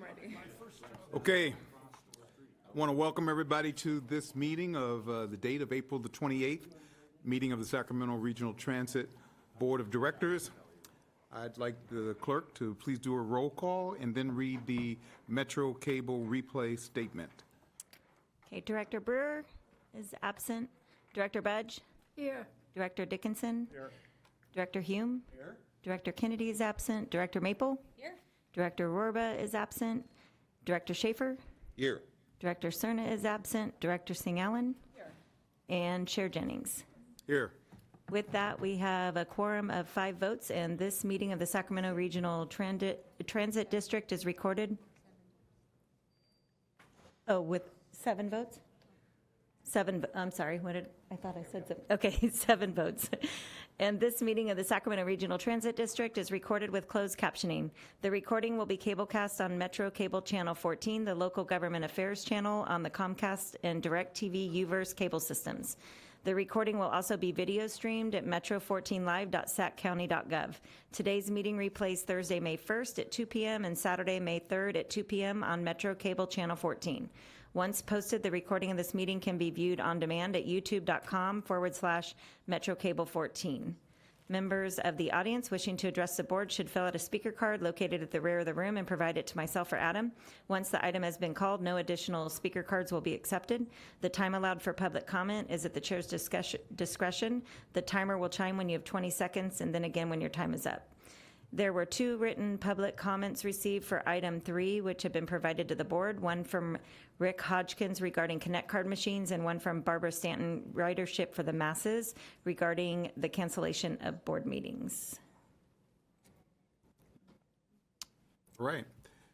ready. Okay. I want to welcome everybody to this meeting of the date of April the 28th, meeting of the Sacramento Regional Transit Board of Directors. I'd like the clerk to please do a roll call and then read the Metro Cable replay statement. Okay, Director Brewer is absent. Director Budge? Here. Director Dickinson? Here. Director Hume? Here. Director Kennedy is absent. Director Maple? Here. Director Rorba is absent. Director Schaefer? Here. Director Cerna is absent. Director Singh Allen? Here. And Chair Jennings. Here. With that, we have a quorum of 5 votes, and this meeting of the Sacramento Regional Transit District is recorded. Oh, with 7 votes? 7, I'm sorry, I thought I said 7. Okay, 7 votes. And this meeting of the Sacramento Regional Transit District is recorded with closed captioning. The recording will be cablecast on Metro Cable Channel 14, the local government affairs channel on the Comcast and DirecTV UVerse cable systems. The recording will also be video streamed at metro14live.saccounty.gov. Today's meeting replays Thursday, May 1st at 2 p.m. and Saturday, May 3rd at 2 p.m. on Metro Cable Channel 14. Once posted, the recording of this meeting can be viewed on demand at youtube.com/MetroCable14. Members of the audience wishing to address the board should fill out a speaker card located at the rear of the room and provide it to myself or Adam. Once the item has been called, no additional speaker cards will be accepted. The time allowed for public comment is at the chair's discretion. The timer will chime when you have 20 seconds and then again when your time is up. There were 2 written public comments received for item 3, which have been provided to the board, one from Rick Hodgkins regarding Connect card machines and one from Barbara Stanton, ridership for the masses, regarding the cancellation of board meetings. All right.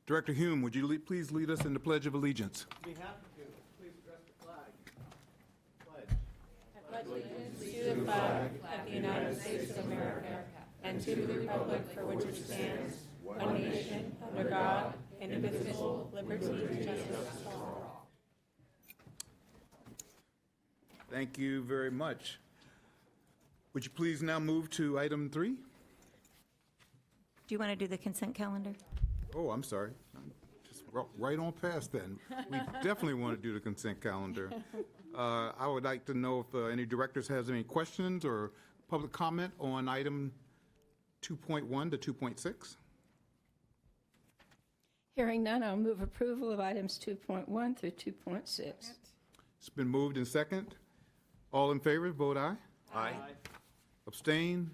Director Hume, would you please lead us in the Pledge of Allegiance? Be happy to. Please address the flag. Pledge. I pledge allegiance to the flag of the United States of America and to the republic for which it stands, one nation, under God, indivisible, liberty, and justice for all. Thank you very much. Would you please now move to item 3? Do you want to do the consent calendar? Oh, I'm sorry. Just right on past then. We definitely want to do the consent calendar. I would like to know if any directors has any questions or public comment on item 2.1 to 2.6. Hearing none, I'll move approval of items 2.1 through 2.6. It's been moved and second. All in favor, vote aye. Aye. Abstain?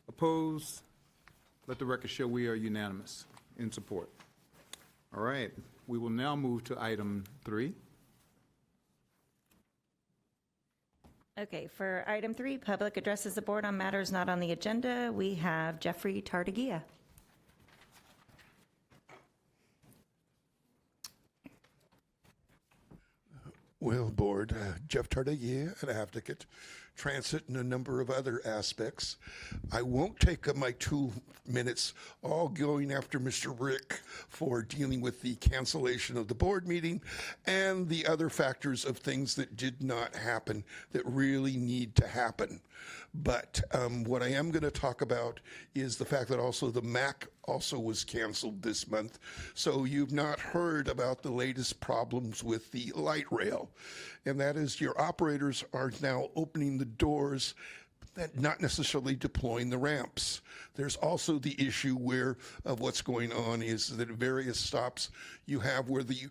Oppose? Let the record show we are unanimous in support. All right, we will now move to item 3. Okay, for item 3, public addresses the board on matters not on the agenda, we have Jeffrey Tartagia. Well, Board, Jeff Tartagia, an advocate, transit, and a number of other aspects. I won't take up my 2 minutes all going after Mr. Rick for dealing with the cancellation of the board meeting and the other factors of things that did not happen that really need to happen. But what I am going to talk about is the fact that also the MAC also was canceled this month. So you've not heard about the latest problems with the light rail. And that is your operators are now opening the doors, not necessarily deploying the ramps. There's also the issue of what's going on is that at various stops you have where the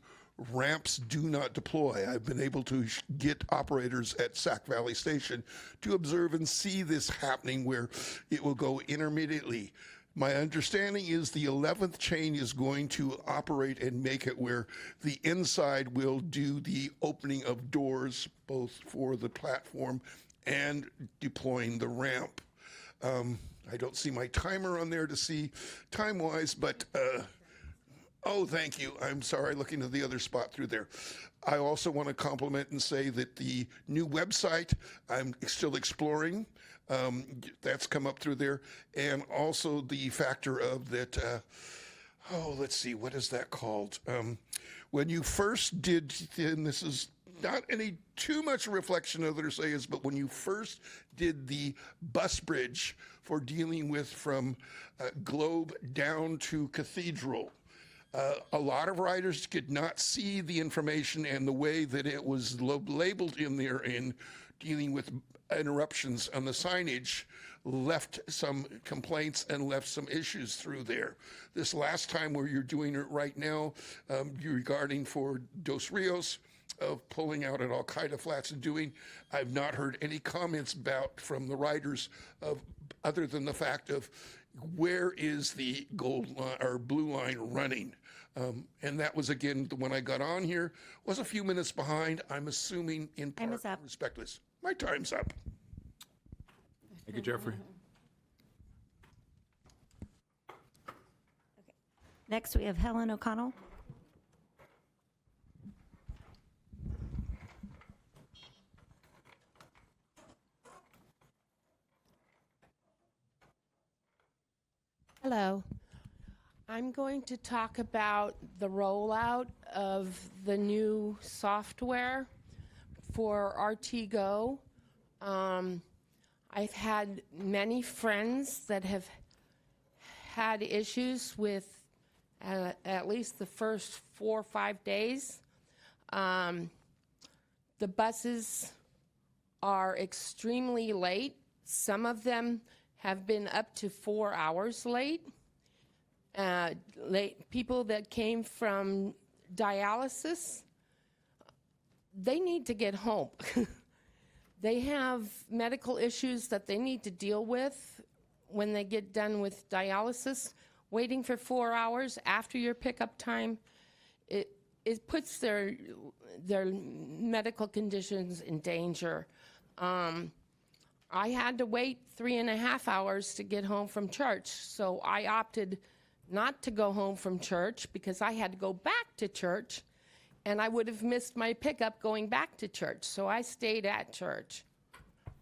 ramps do not deploy. I've been able to get operators at Sac Valley Station to observe and see this happening where it will go intermittently. My understanding is the 11th chain is going to operate and make it where the inside will do the opening of doors, both for the platform and deploying the ramp. I don't see my timer on there to see time-wise, but oh, thank you. I'm sorry, looking at the other spot through there. I also want to compliment and say that the new website, I'm still exploring. That's come up through there. And also the factor of that, let's see, what is that called? When you first did, and this is not any too much reflection of their sayings, but when you first did the bus bridge for dealing with from Globe down to Cathedral, A lot of riders could not see the information and the way that it was labeled in there in dealing with interruptions on the signage left some complaints and left some issues through there. This last time where you're doing it right now, regarding for Dos Rios, of pulling out at Al-Qaeda Flats and doing, I've not heard any comments about from the riders of other than the fact of where is the gold line or blue line running. And that was, again, when I got on here, was a few minutes behind. I'm assuming in part Time is up. respectless. My time's up. Thank you, Jeffrey. Next, we have Helen O'Connell. Hello. I'm going to talk about the rollout of the new software for RTGo. I've had many friends that have had issues with at least the first 4 or 5 days. The buses are extremely late. Some of them have been up to 4 hours late. People that came from dialysis, they need to get home. They have medical issues that they need to deal with when they get done with dialysis. Waiting for 4 hours after your pickup time, it puts their medical conditions in danger. I had to wait 3.5 hours to get home from church, so I opted not to go home from church because I had to go back to church, and I would have missed my pickup going back to church, so I stayed at church.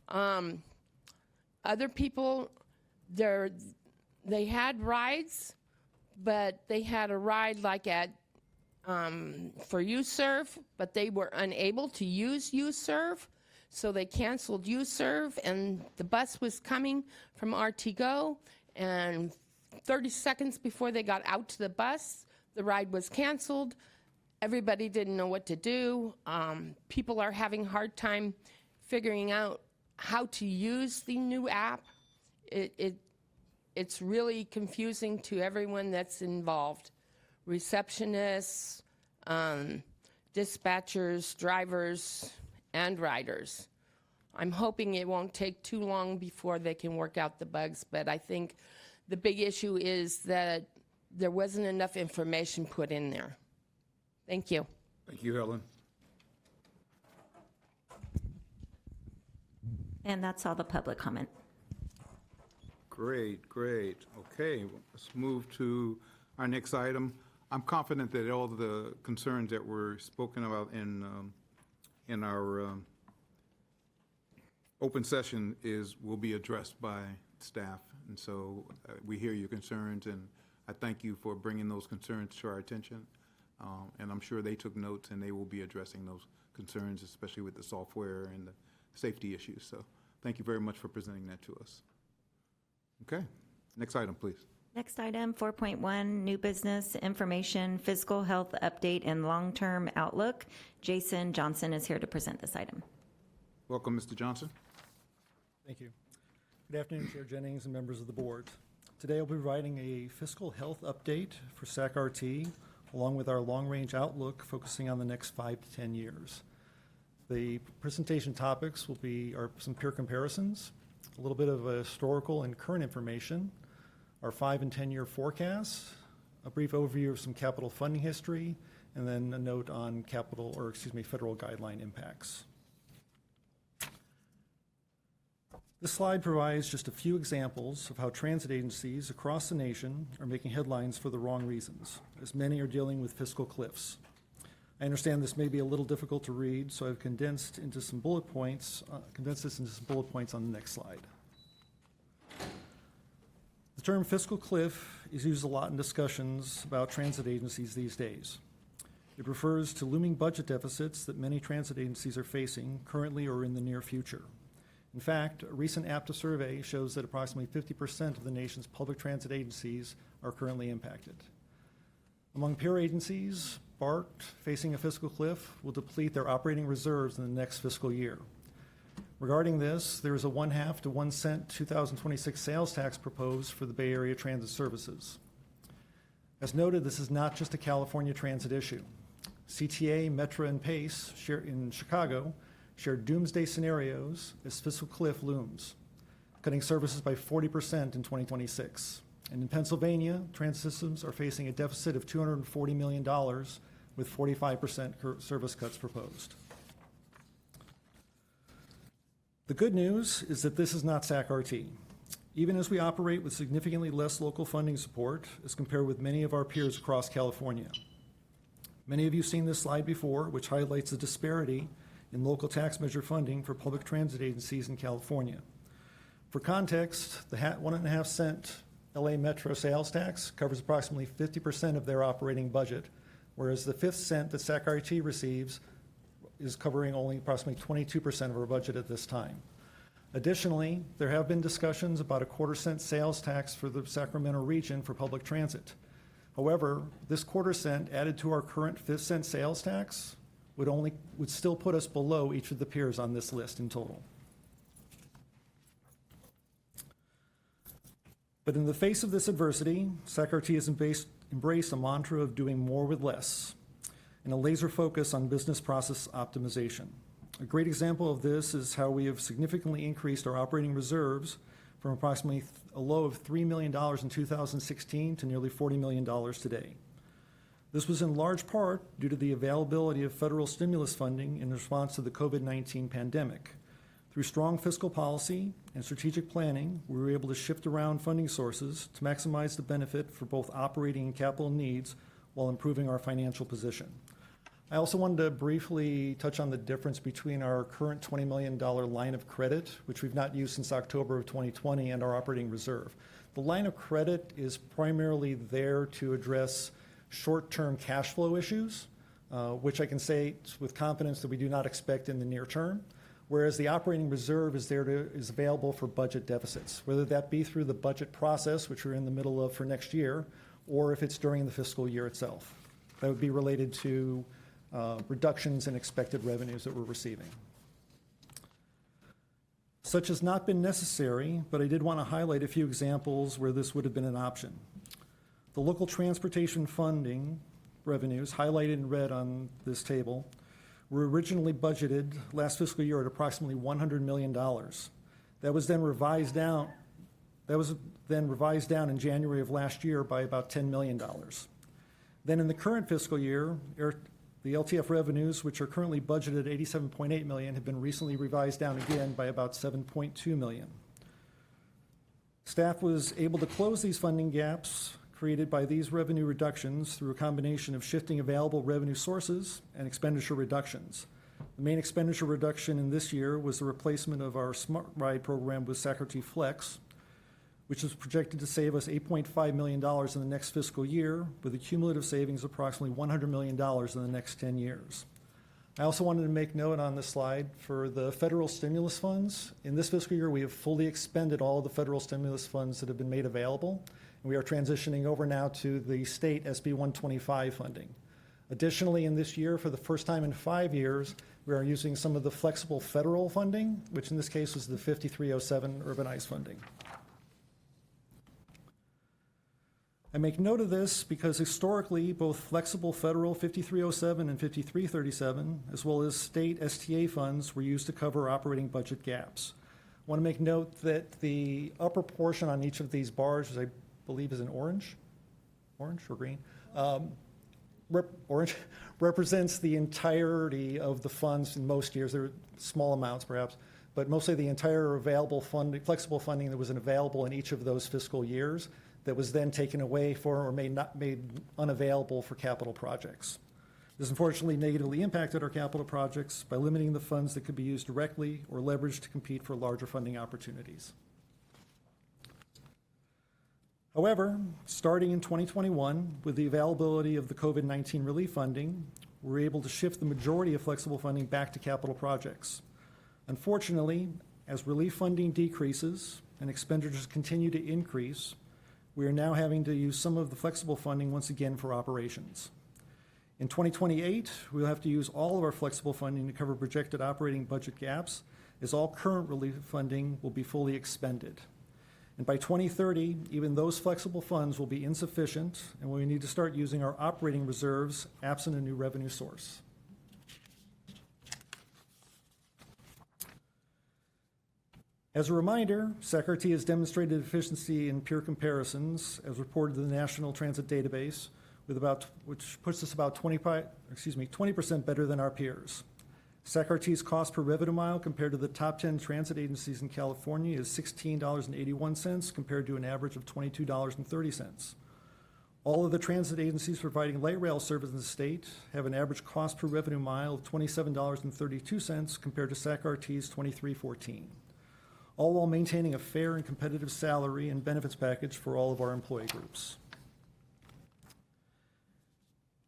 Other people, they had rides, but they had a ride like at for UServe, but they were unable to use UServe. So they canceled UServe, and the bus was coming from RTGo, and 30 seconds before they got out to the bus, the ride was canceled. Everybody didn't know what to do. People are having a hard time figuring out how to use the new app. It's really confusing to everyone that's involved. Receptionists, dispatchers, drivers, and riders. I'm hoping it won't take too long before they can work out the bugs, but I think the big issue is that there wasn't enough information put in there. Thank you. Thank you, Helen. And that's all the public comment. Great, great. Okay, let's move to our next item. I'm confident that all of the concerns that were spoken about in our open session will be addressed by staff. And so we hear your concerns, and I thank you for bringing those concerns to our attention. And I'm sure they took notes, and they will be addressing those concerns, especially with the software and the safety issues. So thank you very much for presenting that to us. Okay, next item, please. Next item, 4.1, new business information, physical health update and long-term outlook. Jason Johnson is here to present this item. Welcome, Mr. Johnson. Thank you. Good afternoon, Chair Jennings and members of the board. Today I'll be providing a fiscal health update for SAC-RT, along with our long-range outlook focusing on the next 5 to 10 years. The presentation topics will be some peer comparisons, a little bit of historical and current information, our 5 and 10-year forecasts, a brief overview of some capital funding history, and then a note on federal guideline impacts. This slide provides just a few examples of how transit agencies across the nation are making headlines for the wrong reasons, as many are dealing with fiscal cliffs. I understand this may be a little difficult to read, so I've condensed this into some bullet points on the next slide. The term fiscal cliff is used a lot in discussions about transit agencies these days. It refers to looming budget deficits that many transit agencies are facing currently or in the near future. In fact, a recent APTA survey shows that approximately 50% of the nation's public transit agencies are currently impacted. Among peer agencies, BART, facing a fiscal cliff, will deplete their operating reserves in the next fiscal year. Regarding this, there is a 1/2 to 1 cent 2026 sales tax proposed for the Bay Area Transit Services. As noted, this is not just a California transit issue. CTA, Metra, and PACE in Chicago share doomsday scenarios as fiscal cliff looms, cutting services by 40% in 2026. And in Pennsylvania, transit systems are facing a deficit of $240 million with 45% service cuts proposed. The good news is that this is not SAC-RT. Even as we operate with significantly less local funding support as compared with many of our peers across California. Many of you have seen this slide before, which highlights the disparity in local tax measure funding for public transit agencies in California. For context, the 1.5 cent LA Metro sales tax covers approximately 50% of their operating budget, whereas the 5 cent that SAC-RT receives is covering only approximately 22% of our budget at this time. Additionally, there have been discussions about a 1/4 cent sales tax for the Sacramento region for public transit. However, this 1/4 cent added to our current 5 cent sales tax would still put us below each of the peers on this list in total. But in the face of this adversity, SAC-RT has embraced a mantra of doing more with less and a laser focus on business process optimization. A great example of this is how we have significantly increased our operating reserves from approximately a low of $3 million in 2016 to nearly $40 million today. This was in large part due to the availability of federal stimulus funding in response to the COVID-19 pandemic. Through strong fiscal policy and strategic planning, we were able to shift around funding sources to maximize the benefit for both operating and capital needs while improving our financial position. I also wanted to briefly touch on the difference between our current $20 million line of credit, which we've not used since October of 2020, and our operating reserve. The line of credit is primarily there to address short-term cash flow issues, which I can say with confidence that we do not expect in the near term, whereas the operating reserve is available for budget deficits, whether that be through the budget process, which we're in the middle of for next year, or if it's during the fiscal year itself. That would be related to reductions in expected revenues that we're receiving. Such has not been necessary, but I did want to highlight a few examples where this would have been an option. The local transportation funding revenues, highlighted in red on this table, were originally budgeted last fiscal year at approximately $100 million. That was then revised down in January of last year by about $10 million. Then in the current fiscal year, the LTF revenues, which are currently budgeted at $87.8 million, have been recently revised down again by about $7.2 million. Staff was able to close these funding gaps created by these revenue reductions through a combination of shifting available revenue sources and expenditure reductions. The main expenditure reduction in this year was the replacement of our Smart Ride program with SAC-RT Flex, which is projected to save us $8.5 million in the next fiscal year, with a cumulative savings of approximately $100 million in the next 10 years. I also wanted to make note on this slide for the federal stimulus funds. In this fiscal year, we have fully expended all of the federal stimulus funds that have been made available, and we are transitioning over now to the state SB 125 funding. Additionally, in this year, for the first time in 5 years, we are using some of the flexible federal funding, which in this case was the 5307 urbanized funding. I make note of this because historically, both flexible federal 5307 and 5337, as well as state STA funds, were used to cover operating budget gaps. I want to make note that the upper portion on each of these bars, which I believe is in orange or green, orange represents the entirety of the funds in most years. There are small amounts perhaps, but mostly the entire available funding, flexible funding that was available in each of those fiscal years that was then taken away for or made unavailable for capital projects. This unfortunately negatively impacted our capital projects by limiting the funds that could be used directly or leveraged to compete for larger funding opportunities. However, starting in 2021, with the availability of the COVID-19 relief funding, we're able to shift the majority of flexible funding back to capital projects. Unfortunately, as relief funding decreases and expenditures continue to increase, we are now having to use some of the flexible funding once again for operations. In 2028, we'll have to use all of our flexible funding to cover projected operating budget gaps, as all current relief funding will be fully expended. And by 2030, even those flexible funds will be insufficient, and we need to start using our operating reserves absent a new revenue source. As a reminder, SACRT has demonstrated efficiency in peer comparisons, as reported in the National Transit Database, which puts us about 20% better than our peers. SACRT's cost per revenue mile compared to the top 10 transit agencies in California is $16.81 compared to an average of $22.30. All of the transit agencies providing light rail service in the state have an average cost per revenue mile of $27.32 compared to SACRT's $23.14, all while maintaining a fair and competitive salary and benefits package for all of our employee groups.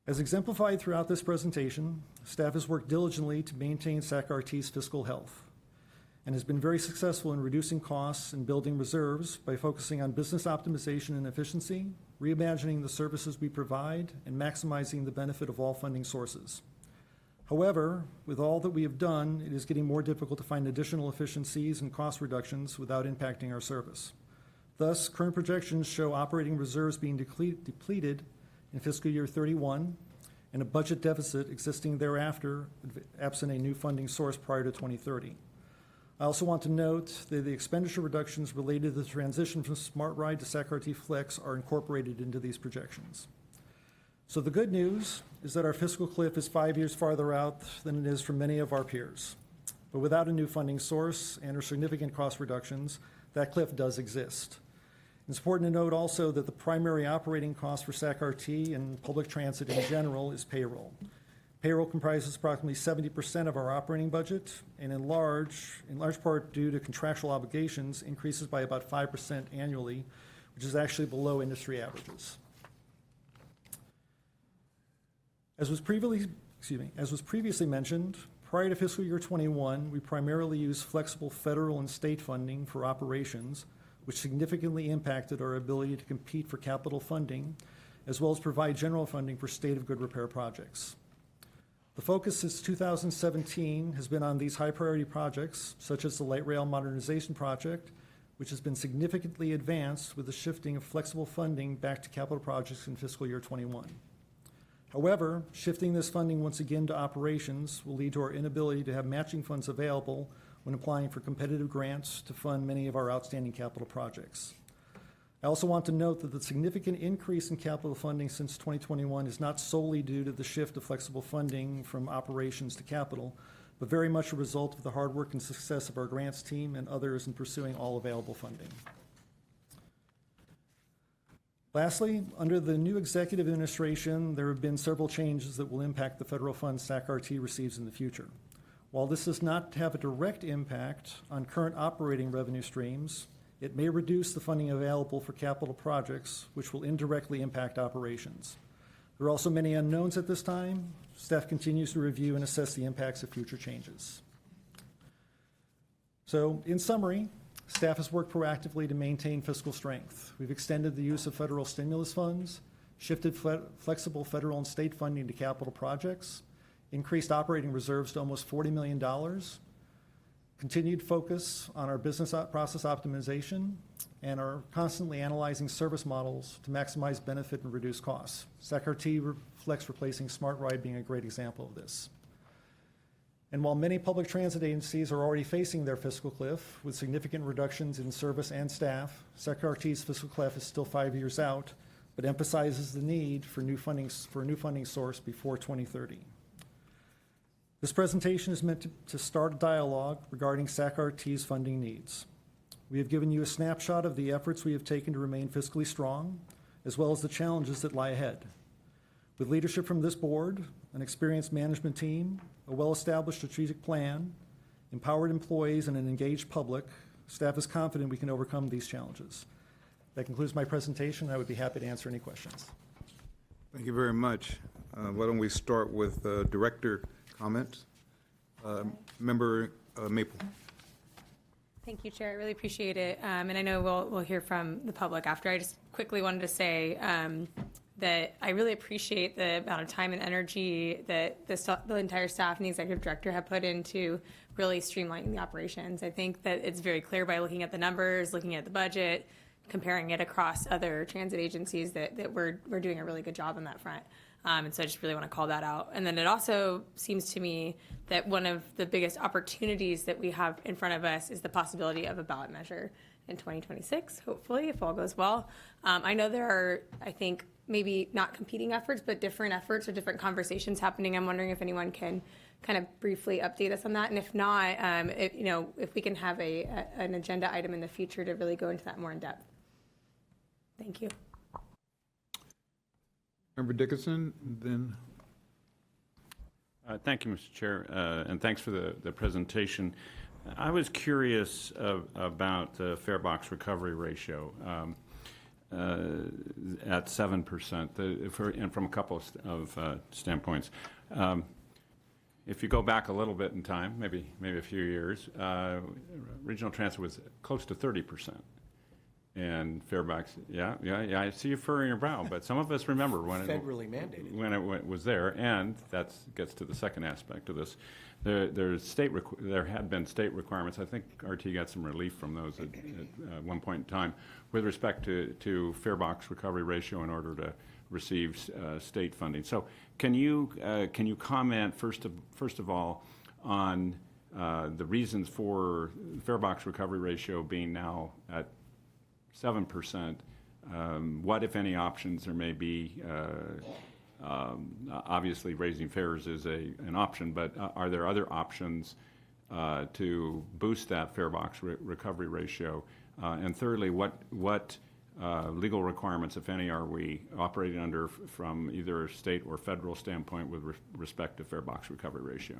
As exemplified throughout this presentation, staff has worked diligently to maintain SACRT's fiscal health and has been very successful in reducing costs and building reserves by focusing on business optimization and efficiency, reimagining the services we provide, and maximizing the benefit of all funding sources. However, with all that we have done, it is getting more difficult to find additional efficiencies and cost reductions without impacting our service. Thus, current projections show operating reserves being depleted in fiscal year 31 and a budget deficit existing thereafter, absent a new funding source prior to 2030. I also want to note that the expenditure reductions related to the transition from Smart Ride to SACRT Flex are incorporated into these projections. So the good news is that our fiscal cliff is 5 years farther out than it is for many of our peers. But without a new funding source and or significant cost reductions, that cliff does exist. It's important to note also that the primary operating cost for SACRT and public transit in general is payroll. Payroll comprises approximately 70% of our operating budget, and in large part due to contractual obligations, increases by about 5% annually, which is actually below industry averages. As was previously mentioned, prior to fiscal year 21, we primarily used flexible federal and state funding for operations, which significantly impacted our ability to compete for capital funding, as well as provide general funding for state of good repair projects. The focus since 2017 has been on these high-priority projects, such as the Light Rail Modernization Project, which has been significantly advanced with the shifting of flexible funding back to capital projects in fiscal year 21. However, shifting this funding once again to operations will lead to our inability to have matching funds available when applying for competitive grants to fund many of our outstanding capital projects. I also want to note that the significant increase in capital funding since 2021 is not solely due to the shift of flexible funding from operations to capital, but very much a result of the hard work and success of our grants team and others in pursuing all available funding. Lastly, under the new executive administration, there have been several changes that will impact the federal funds SACRT receives in the future. While this does not have a direct impact on current operating revenue streams, it may reduce the funding available for capital projects, which will indirectly impact operations. There are also many unknowns at this time. Staff continues to review and assess the impacts of future changes. So, in summary, staff has worked proactively to maintain fiscal strength. We've extended the use of federal stimulus funds, shifted flexible federal and state funding to capital projects, increased operating reserves to almost $40 million, continued focus on our business process optimization, and are constantly analyzing service models to maximize benefit and reduce costs. SACRT Flex replacing Smart Ride being a great example of this. And while many public transit agencies are already facing their fiscal cliff with significant reductions in service and staff, SACRT's fiscal cliff is still 5 years out, but emphasizes the need for a new funding source before 2030. This presentation is meant to start a dialogue regarding SACRT's funding needs. We have given you a snapshot of the efforts we have taken to remain fiscally strong, as well as the challenges that lie ahead. With leadership from this board, an experienced management team, a well-established strategic plan, empowered employees, and an engaged public, staff is confident we can overcome these challenges. That concludes my presentation. I would be happy to answer any questions. Thank you very much. Why don't we start with director comments? Member Maple. Thank you, Chair. I really appreciate it. And I know we'll hear from the public after. I just quickly wanted to say that I really appreciate the amount of time and energy that the entire staff and the executive director have put into really streamlining the operations. I think that it's very clear by looking at the numbers, looking at the budget, comparing it across other transit agencies that we're doing a really good job on that front. And so I just really want to call that out. And then it also seems to me that one of the biggest opportunities that we have in front of us is the possibility of a ballot measure in 2026, hopefully, if all goes well. I know there are, I think, maybe not competing efforts, but different efforts or different conversations happening. I'm wondering if anyone can kind of briefly update us on that. And if not, if we can have an agenda item in the future to really go into that more in depth. Thank you. Member Dickinson, then. Thank you, Mr. Chair, and thanks for the presentation. I was curious about the fare box recovery ratio at 7%, and from a couple of standpoints. If you go back a little bit in time, maybe a few years, regional transit was close to 30%. And fare box, yeah, I see you furrowing your brow, but some of us remember when Federally mandated. when it was there, and that gets to the second aspect of this. There had been state requirements. I think RT got some relief from those at one point in time with respect to fare box recovery ratio in order to receive state funding. So can you comment first of all on the reasons for fare box recovery ratio being now at 7%, what, if any, options there may be? Obviously, raising fares is an option, but are there other options to boost that fare box recovery ratio? And thirdly, what legal requirements, if any, are we operating under from either a state or federal standpoint with respect to fare box recovery ratio?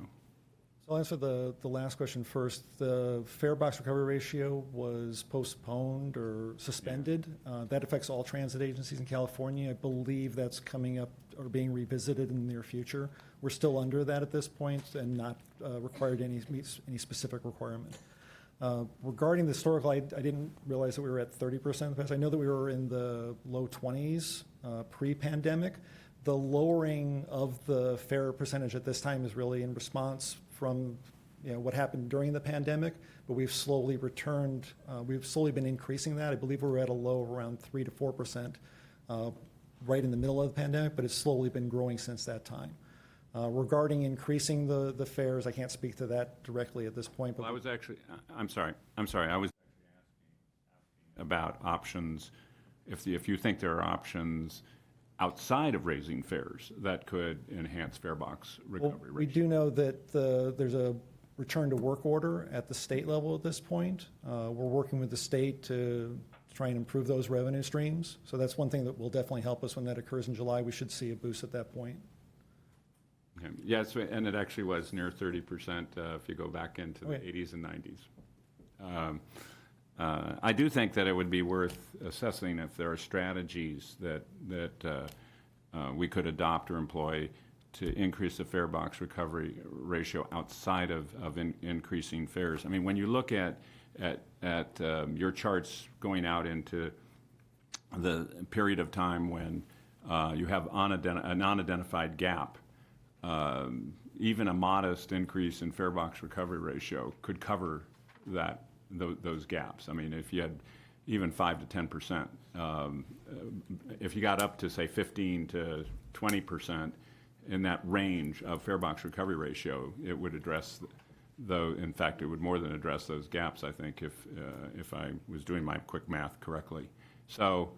So I'll answer the last question first. The fare box recovery ratio was postponed or suspended. That affects all transit agencies in California. I believe that's coming up or being revisited in the near future. We're still under that at this point and not required any specific requirement. Regarding the historical, I didn't realize that we were at 30% in the past. I know that we were in the low 20s pre-pandemic. The lowering of the fare percentage at this time is really in response from what happened during the pandemic, but we've slowly returned. We've slowly been increasing that. I believe we were at a low of around 3 to 4% right in the middle of the pandemic, but it's slowly been growing since that time. Regarding increasing the fares, I can't speak to that directly at this point. But well, I'm sorry. I was actually asking about options. If you think there are options outside of raising fares that could enhance fare box recovery ratio. We do know that there's a return to work order at the state level at this point. We're working with the state to try and improve those revenue streams. So that's one thing that will definitely help us when that occurs in July. We should see a boost at that point. Okay. Yes, and it actually was near 30% if you go back into the 80s and 90s. I do think that it would be worth assessing if there are strategies that we could adopt or employ to increase the fare box recovery ratio outside of increasing fares. I mean, when you look at your charts going out into the period of time when you have an unidentified gap, even a modest increase in fare box recovery ratio could cover those gaps. I mean, if you had even 5 to 10%, if you got up to say 15 to 20% in that range of fare box recovery ratio, it would address in fact, it would more than address those gaps, I think, if I was doing my quick math correctly. So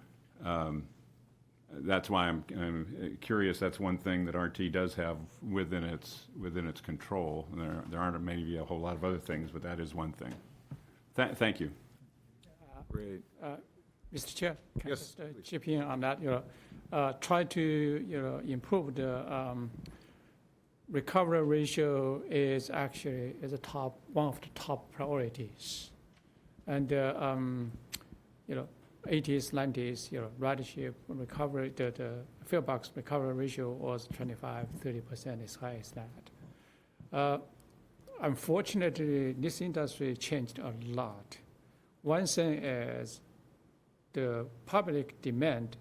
that's why I'm curious. That's one thing that RT does have within its control. There aren't maybe a whole lot of other things, but that is one thing. Thank you. Great. Mr. Chair, can Yes, I just chip in on that? Try to improve the recovery ratio is actually one of the top priorities, and 80s, 90s, ridership recovery, the fare box recovery ratio was 25-30%, as high as that. Unfortunately, this industry changed a lot. One thing is the public demand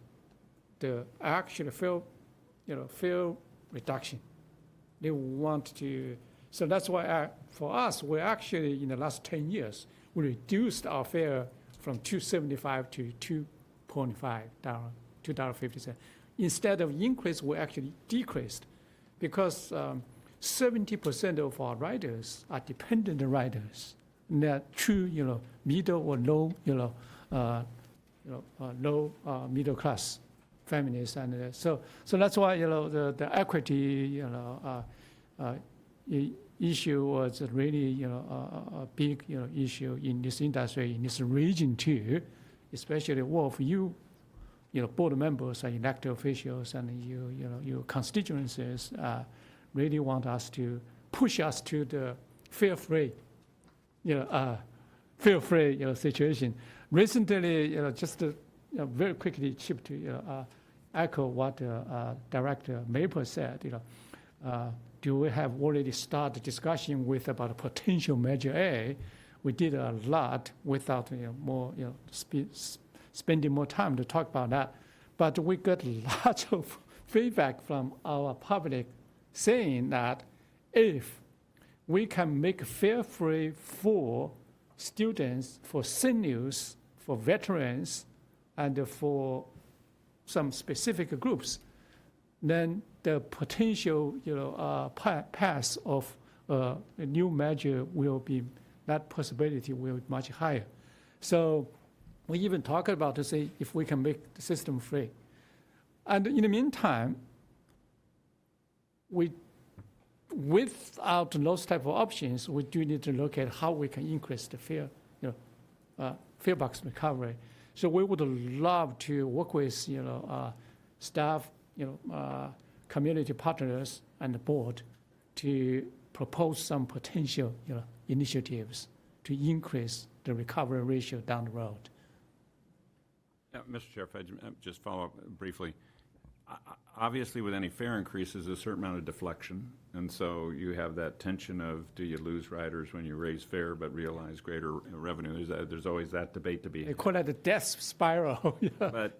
the actual fare reduction. They want to, so that's why for us, we actually, in the last 10 years, we reduced our fare from $2.75 to $2.5, $2.50. Instead of increase, we actually decreased because 70% of our riders are dependent riders. And they're true, middle or low, low middle class families, and so that's why the equity issue was really a big issue in this industry, in this region too, especially all of you board members and elected officials and your constituencies really want us to push us to the fare-free situation. Recently, just very quickly, Chip, to echo what Director Maple said, do we have already started discussion with about potential Measure A? We did a lot without more spending more time to talk about that, but we got lots of feedback from our public saying that if we can make fare-free for students, for seniors, for veterans, and for some specific groups, then the potential pass of a new measure will be, that possibility will be much higher. So we even talk about to say if we can make the system free. And in the meantime, without those type of options, we do need to look at how we can increase the fare box recovery. So we would love to work with staff, community partners, and the board to propose some potential initiatives to increase the recovery ratio down the road. Mr. Chair, if I just follow up briefly. Obviously, with any fare increases, there's a certain amount of deflection, and so you have that tension of do you lose riders when you raise fare but realize greater revenue? There's always that debate to be had. They call that the death spiral. But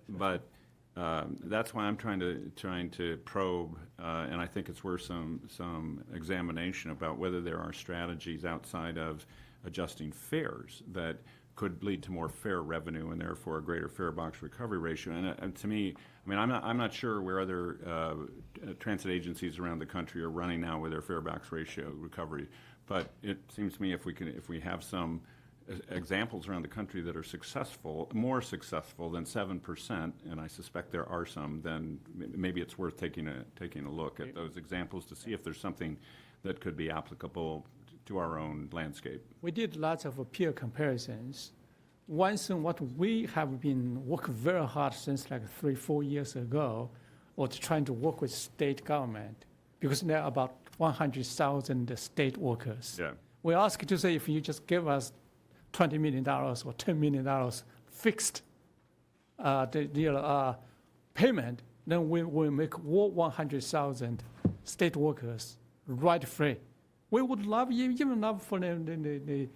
that's why I'm trying to probe, and I think it's worth some examination about whether there are strategies outside of adjusting fares that could lead to more fare revenue and therefore a greater fare box recovery ratio. And to me, I mean, I'm not sure where other transit agencies around the country are running now with their fare box ratio recovery, but it seems to me if we have some examples around the country that are successful, more successful than 7%, and I suspect there are some, then maybe it's worth taking a look at those examples to see if there's something that could be applicable to our own landscape. We did lots of peer comparisons. One thing what we have been working very hard since like 3-4 years ago was trying to work with state government because there are about 100,000 state workers. Yeah. We asked to say if you just give us $20 million or $10 million fixed payment, then we will make all 100,000 state workers ride-free. We would love, even love for the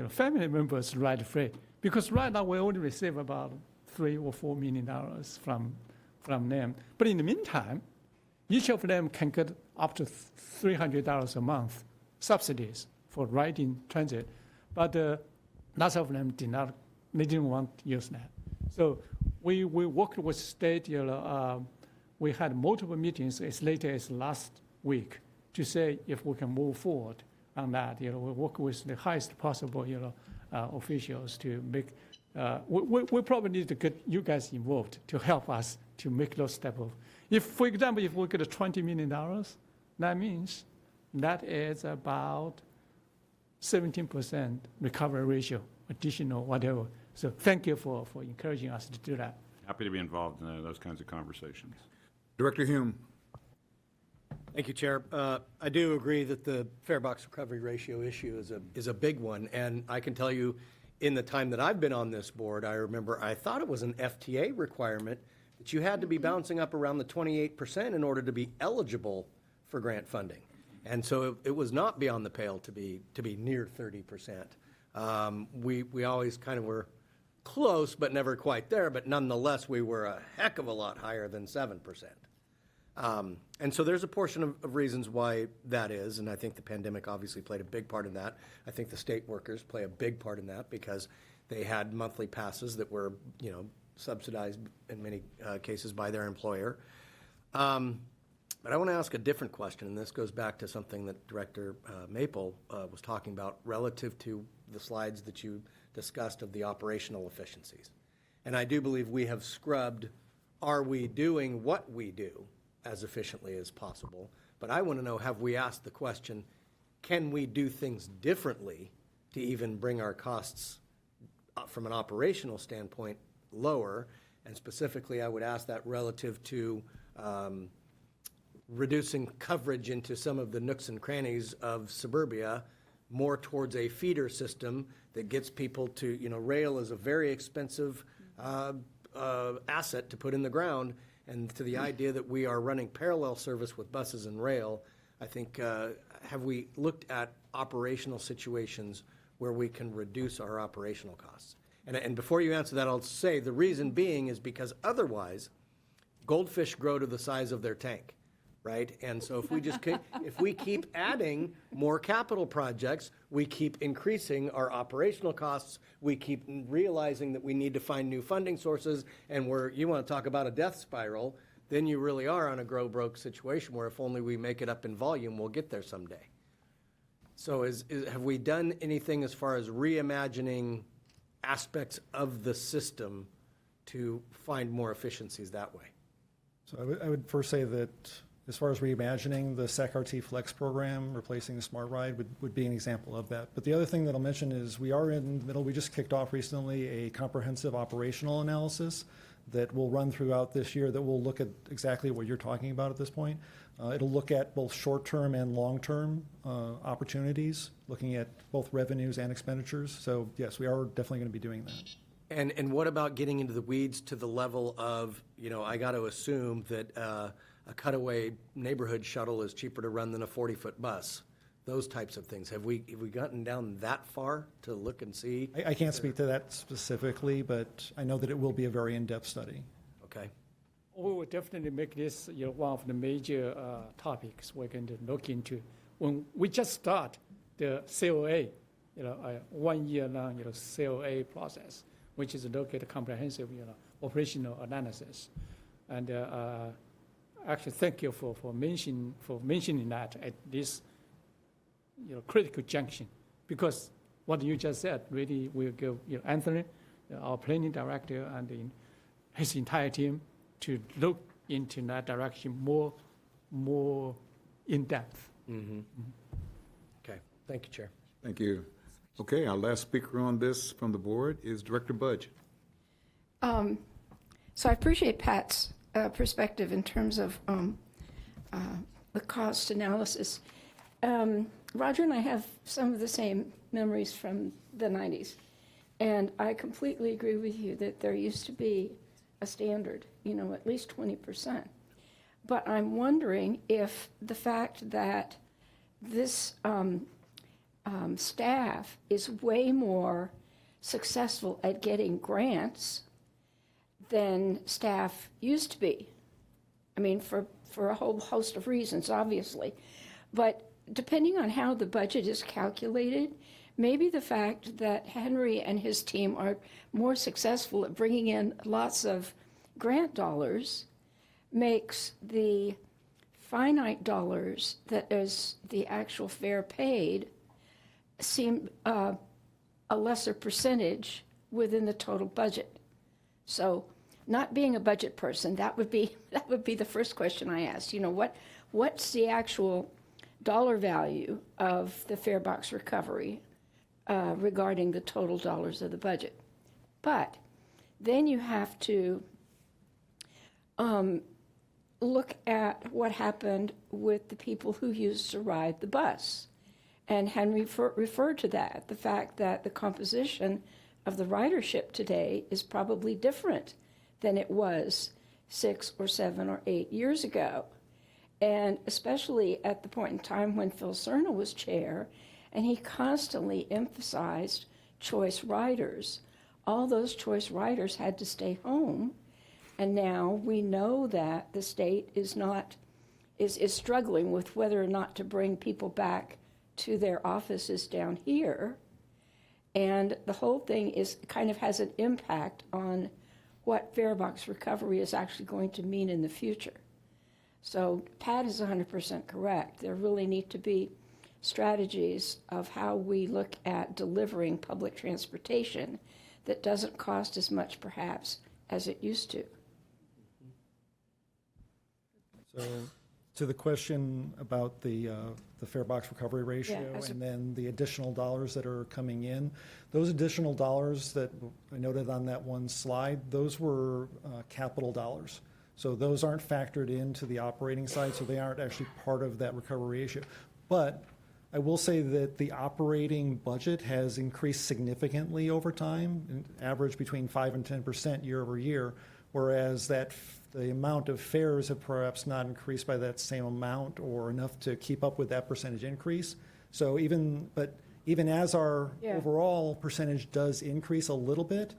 family members ride-free, because right now we only receive about $3 or $4 million from them. But in the meantime, each of them can get up to $300 a month subsidies for riding transit. But lots of them didn't want to use that. So we worked with state, we had multiple meetings as late as last week to say if we can move forward on that. We work with the highest possible, officials to make, we probably need to get you guys involved to help us to make those type of, if, for example, if we get $20 million, that means that is about 17% recovery ratio, additional whatever. So thank you for encouraging us to do that. Happy to be involved in those kinds of conversations. Director Hume. Thank you, Chair. I do agree that the fare box recovery ratio issue is a big one, and I can tell you in the time that I've been on this board, I remember I thought it was an FTA requirement that you had to be bouncing up around the 28% in order to be eligible for grant funding. And so it was not beyond the pale to be near 30%. We always kind of were close, but never quite there. But nonetheless, we were a heck of a lot higher than 7%. And so there's a portion of reasons why that is, and I think the pandemic obviously played a big part in that. I think the state workers play a big part in that because they had monthly passes that were, subsidized in many cases by their employer. But I want to ask a different question, and this goes back to something that Director Maple was talking about relative to the slides that you discussed of the operational efficiencies. And I do believe we have scrubbed, are we doing what we do as efficiently as possible? But I want to know, have we asked the question, can we do things differently to even bring our costs from an operational standpoint lower? And specifically, I would ask that relative to reducing coverage into some of the nooks and crannies of suburbia, more towards a feeder system that gets people to, rail is a very expensive asset to put in the ground, and to the idea that we are running parallel service with buses and rail. I think, have we looked at operational situations where we can reduce our operational costs? And before you answer that, I'll say the reason being is because otherwise, goldfish grow to the size of their tank, right? And so if we just if we keep adding more capital projects, we keep increasing our operational costs, we keep realizing that we need to find new funding sources, and you want to talk about a death spiral, then you really are on a grow broke situation where if only we make it up in volume, we'll get there someday. So have we done anything as far as reimagining aspects of the system to find more efficiencies that way? So I would first say that as far as reimagining the SAC-RT Flex program, replacing the Smart Ride would be an example of that. But the other thing that I'll mention is we are in the middle, we just kicked off recently a comprehensive operational analysis that will run throughout this year that will look at exactly what you're talking about at this point. It'll look at both short-term and long-term opportunities, looking at both revenues and expenditures. So yes, we are definitely going to be doing that. And what about getting into the weeds to the level of, I got to assume that a cutaway neighborhood shuttle is cheaper to run than a 40-foot bus? Those types of things. Have we gotten down that far to look and see? I can't speak to that specifically, but I know that it will be a very in-depth study. Okay. We will definitely make this one of the major topics we're going to look into when we just start the COA, a 1 year long COA process, which is look at a comprehensive operational analysis. And actually, thank you for mentioning that at this critical junction, because what you just said really will give Anthony, our planning director, and his entire team to look into that direction more in depth. Mm-hmm. Okay. Thank you, Chair. Thank you. Okay, our last speaker on this from the board is Director Budge. So I appreciate Pat's perspective in terms of the cost analysis. Roger and I have some of the same memories from the 90s, and I completely agree with you that there used to be a standard, at least 20%. But I'm wondering if the fact that this staff is way more successful at getting grants than staff used to be. I mean, for a whole host of reasons, obviously. But depending on how the budget is calculated, maybe the fact that Henry and his team are more successful at bringing in lots of grant dollars makes the finite dollars that is the actual fare paid seem a lesser percentage within the total budget. So, not being a budget person, that would be the first question I asked. What's the actual dollar value of the fare box recovery regarding the total dollars of the budget? But then you have to look at what happened with the people who used to ride the bus. And Henry referred to that, the fact that the composition of the ridership today is probably different than it was 6 or 7 or 8 years ago. And especially at the point in time when Phil Cerna was chair, and he constantly emphasized choice riders. all those choice riders had to stay home. And now we know that the state is struggling with whether or not to bring people back to their offices down here. And the whole thing kind of has an impact on what fare box recovery is actually going to mean in the future. So Pat is 100% correct. There really need to be strategies of how we look at delivering public transportation that doesn't cost as much, perhaps, as it used to. So, to the question about the fare box recovery ratio Yeah, and then the additional dollars that are coming in, those additional dollars that I noted on that one slide, those were capital dollars. So those aren't factored into the operating side, so they aren't actually part of that recovery ratio. But I will say that the operating budget has increased significantly over time, an average between 5 and 10% year over year, whereas the amount of fares have perhaps not increased by that same amount or enough to keep up with that percentage increase. So even as our overall percentage does increase a little bit,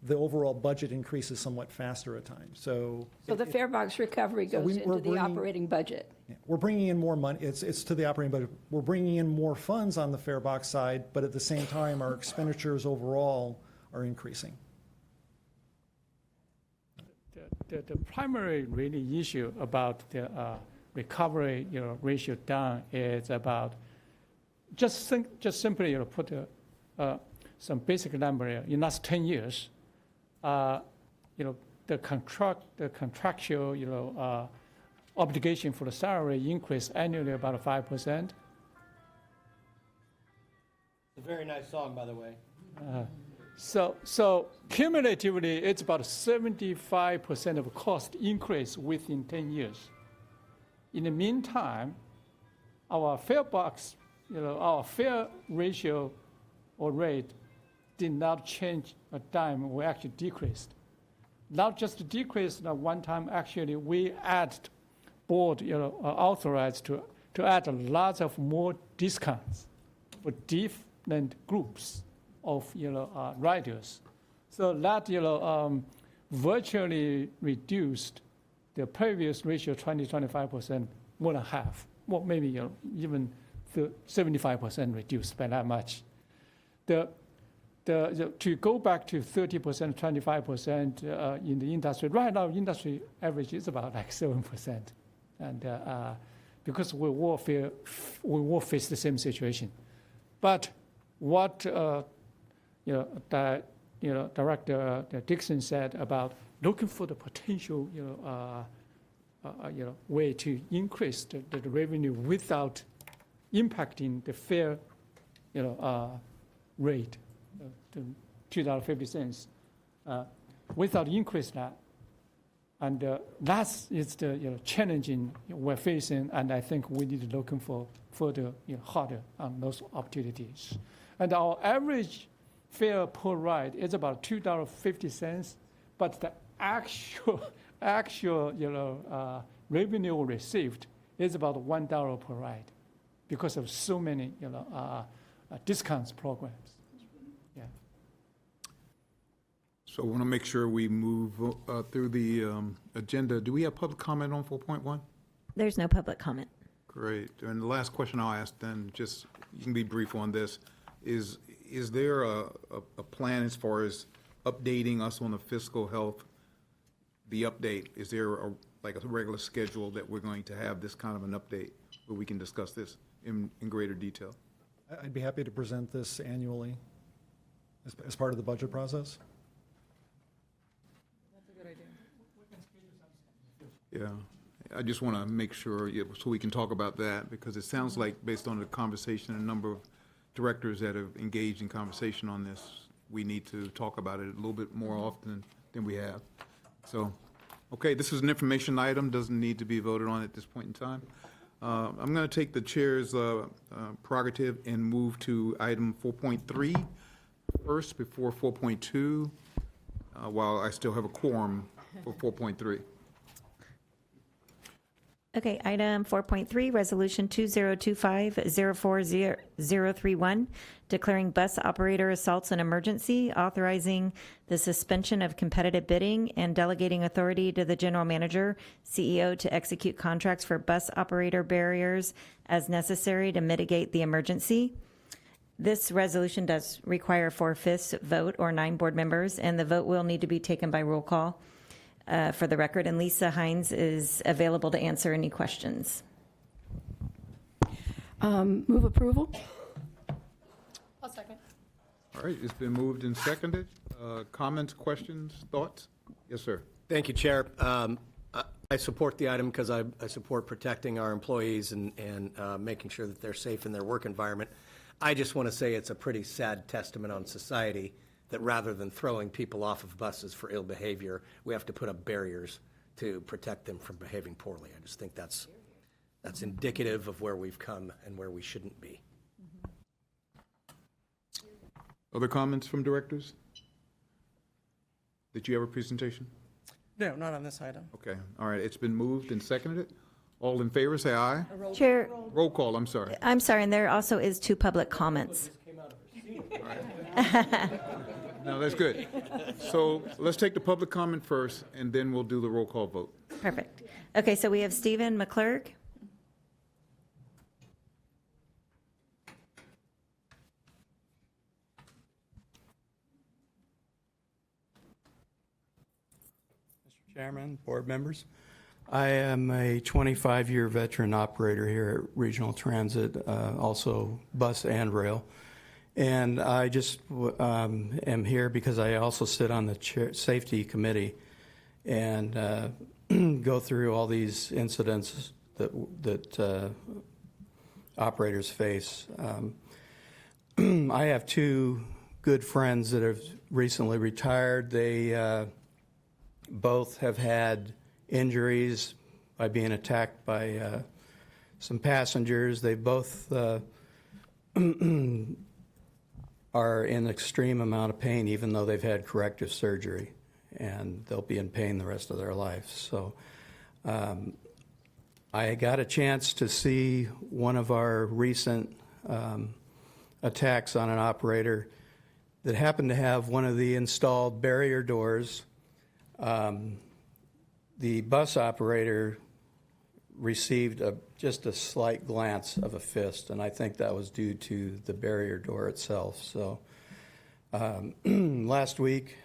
the overall budget increases somewhat faster at times. So the fare box recovery goes into the operating budget. yeah, we're bringing in more money. It's to the operating budget. We're bringing in more funds on the fare box side, but at the same time, our expenditures overall are increasing. The primary really issue about the recovery ratio down is about just simply put some basic number in last 10 years. The contractual obligation for the salary increase annually about 5%. It's a very nice song, by the way. So cumulatively, it's about 75% of cost increase within 10 years. In the meantime, our fare box, our fare ratio or rate did not change a dime, we actually decreased. Not just decreased at one time, actually we board authorized to add lots of more discounts for different groups of riders. So that virtually reduced the previous ratio 20-25% more than half. Well, maybe even 75% reduced by that much. To go back to 30%, 25% in the industry, right now industry average is about like 7%. And because we will face the same situation. But what Director Dixon said about looking for the potential way to increase the revenue without impacting the fare rate to $2.50 without increase that. And that is the challenging we're facing, and I think we need to looking for further harder on those opportunities. And our average fare per ride is about $2.50, but the actual revenue received is about $1 per ride because of so many discounts programs. Yeah. So I want to make sure we move through the agenda. Do we have public comment on 4.1? There's no public comment. Great. And the last question I'll ask then, just you can be brief on this, is there a plan as far as updating us on the fiscal health, the update? Is there a regular schedule that we're going to have this kind of an update where we can discuss this in greater detail? I'd be happy to present this annually as part of the budget process. Yeah, I just want to make sure, so we can talk about that, because it sounds like, based on the conversation, a number of directors that have engaged in conversation on this, we need to talk about it a little bit more often than we have. So, okay, this is an information item, doesn't need to be voted on at this point in time. I'm going to take the chair's prerogative and move to item 4.3 first before 4.2, while I still have a quorum for 4.3. Okay, item 4.3, Resolution 2025-040031, declaring bus operator assaults an emergency, authorizing the suspension of competitive bidding, and delegating authority to the general manager, CEO, to execute contracts for bus operator barriers as necessary to mitigate the emergency. This resolution does require a 4/5 vote or 9 board members, and the vote will need to be taken by roll call. For the record, and Lisa Hines is available to answer any questions. Move approval? I'll second. All right, it's been moved and seconded. Comments, questions, thoughts? Yes, sir. Thank you, Chair. I support the item because I support protecting our employees and making sure that they're safe in their work environment. I just want to say it's a pretty sad testament on society that rather than throwing people off of buses for ill behavior, we have to put up barriers to protect them from behaving poorly. I just think that's indicative of where we've come and where we shouldn't be. Other comments from directors? Did you have a presentation? No, not on this item. Okay, all right, it's been moved and seconded. All in favor, say aye. Chair, Roll call, I'm sorry. I'm sorry, and there also is 2 public comments. No, that's good. So let's take the public comment first, and then we'll do the roll call vote. Perfect. Okay, so we have Stephen McClurg. Mr. Chairman, board members, I am a 25-year veteran operator here at Regional Transit, also bus and rail. And I just am here because I also sit on the safety committee and go through all these incidents that operators face. I have 2 good friends that have recently retired. They both have had injuries by being attacked by some passengers. They both are in extreme amount of pain, even though they've had corrective surgery, and they'll be in pain the rest of their life. So I got a chance to see one of our recent attacks on an operator that happened to have one of the installed barrier doors. The bus operator received just a slight glance of a fist, and I think that was due to the barrier door itself. So last week,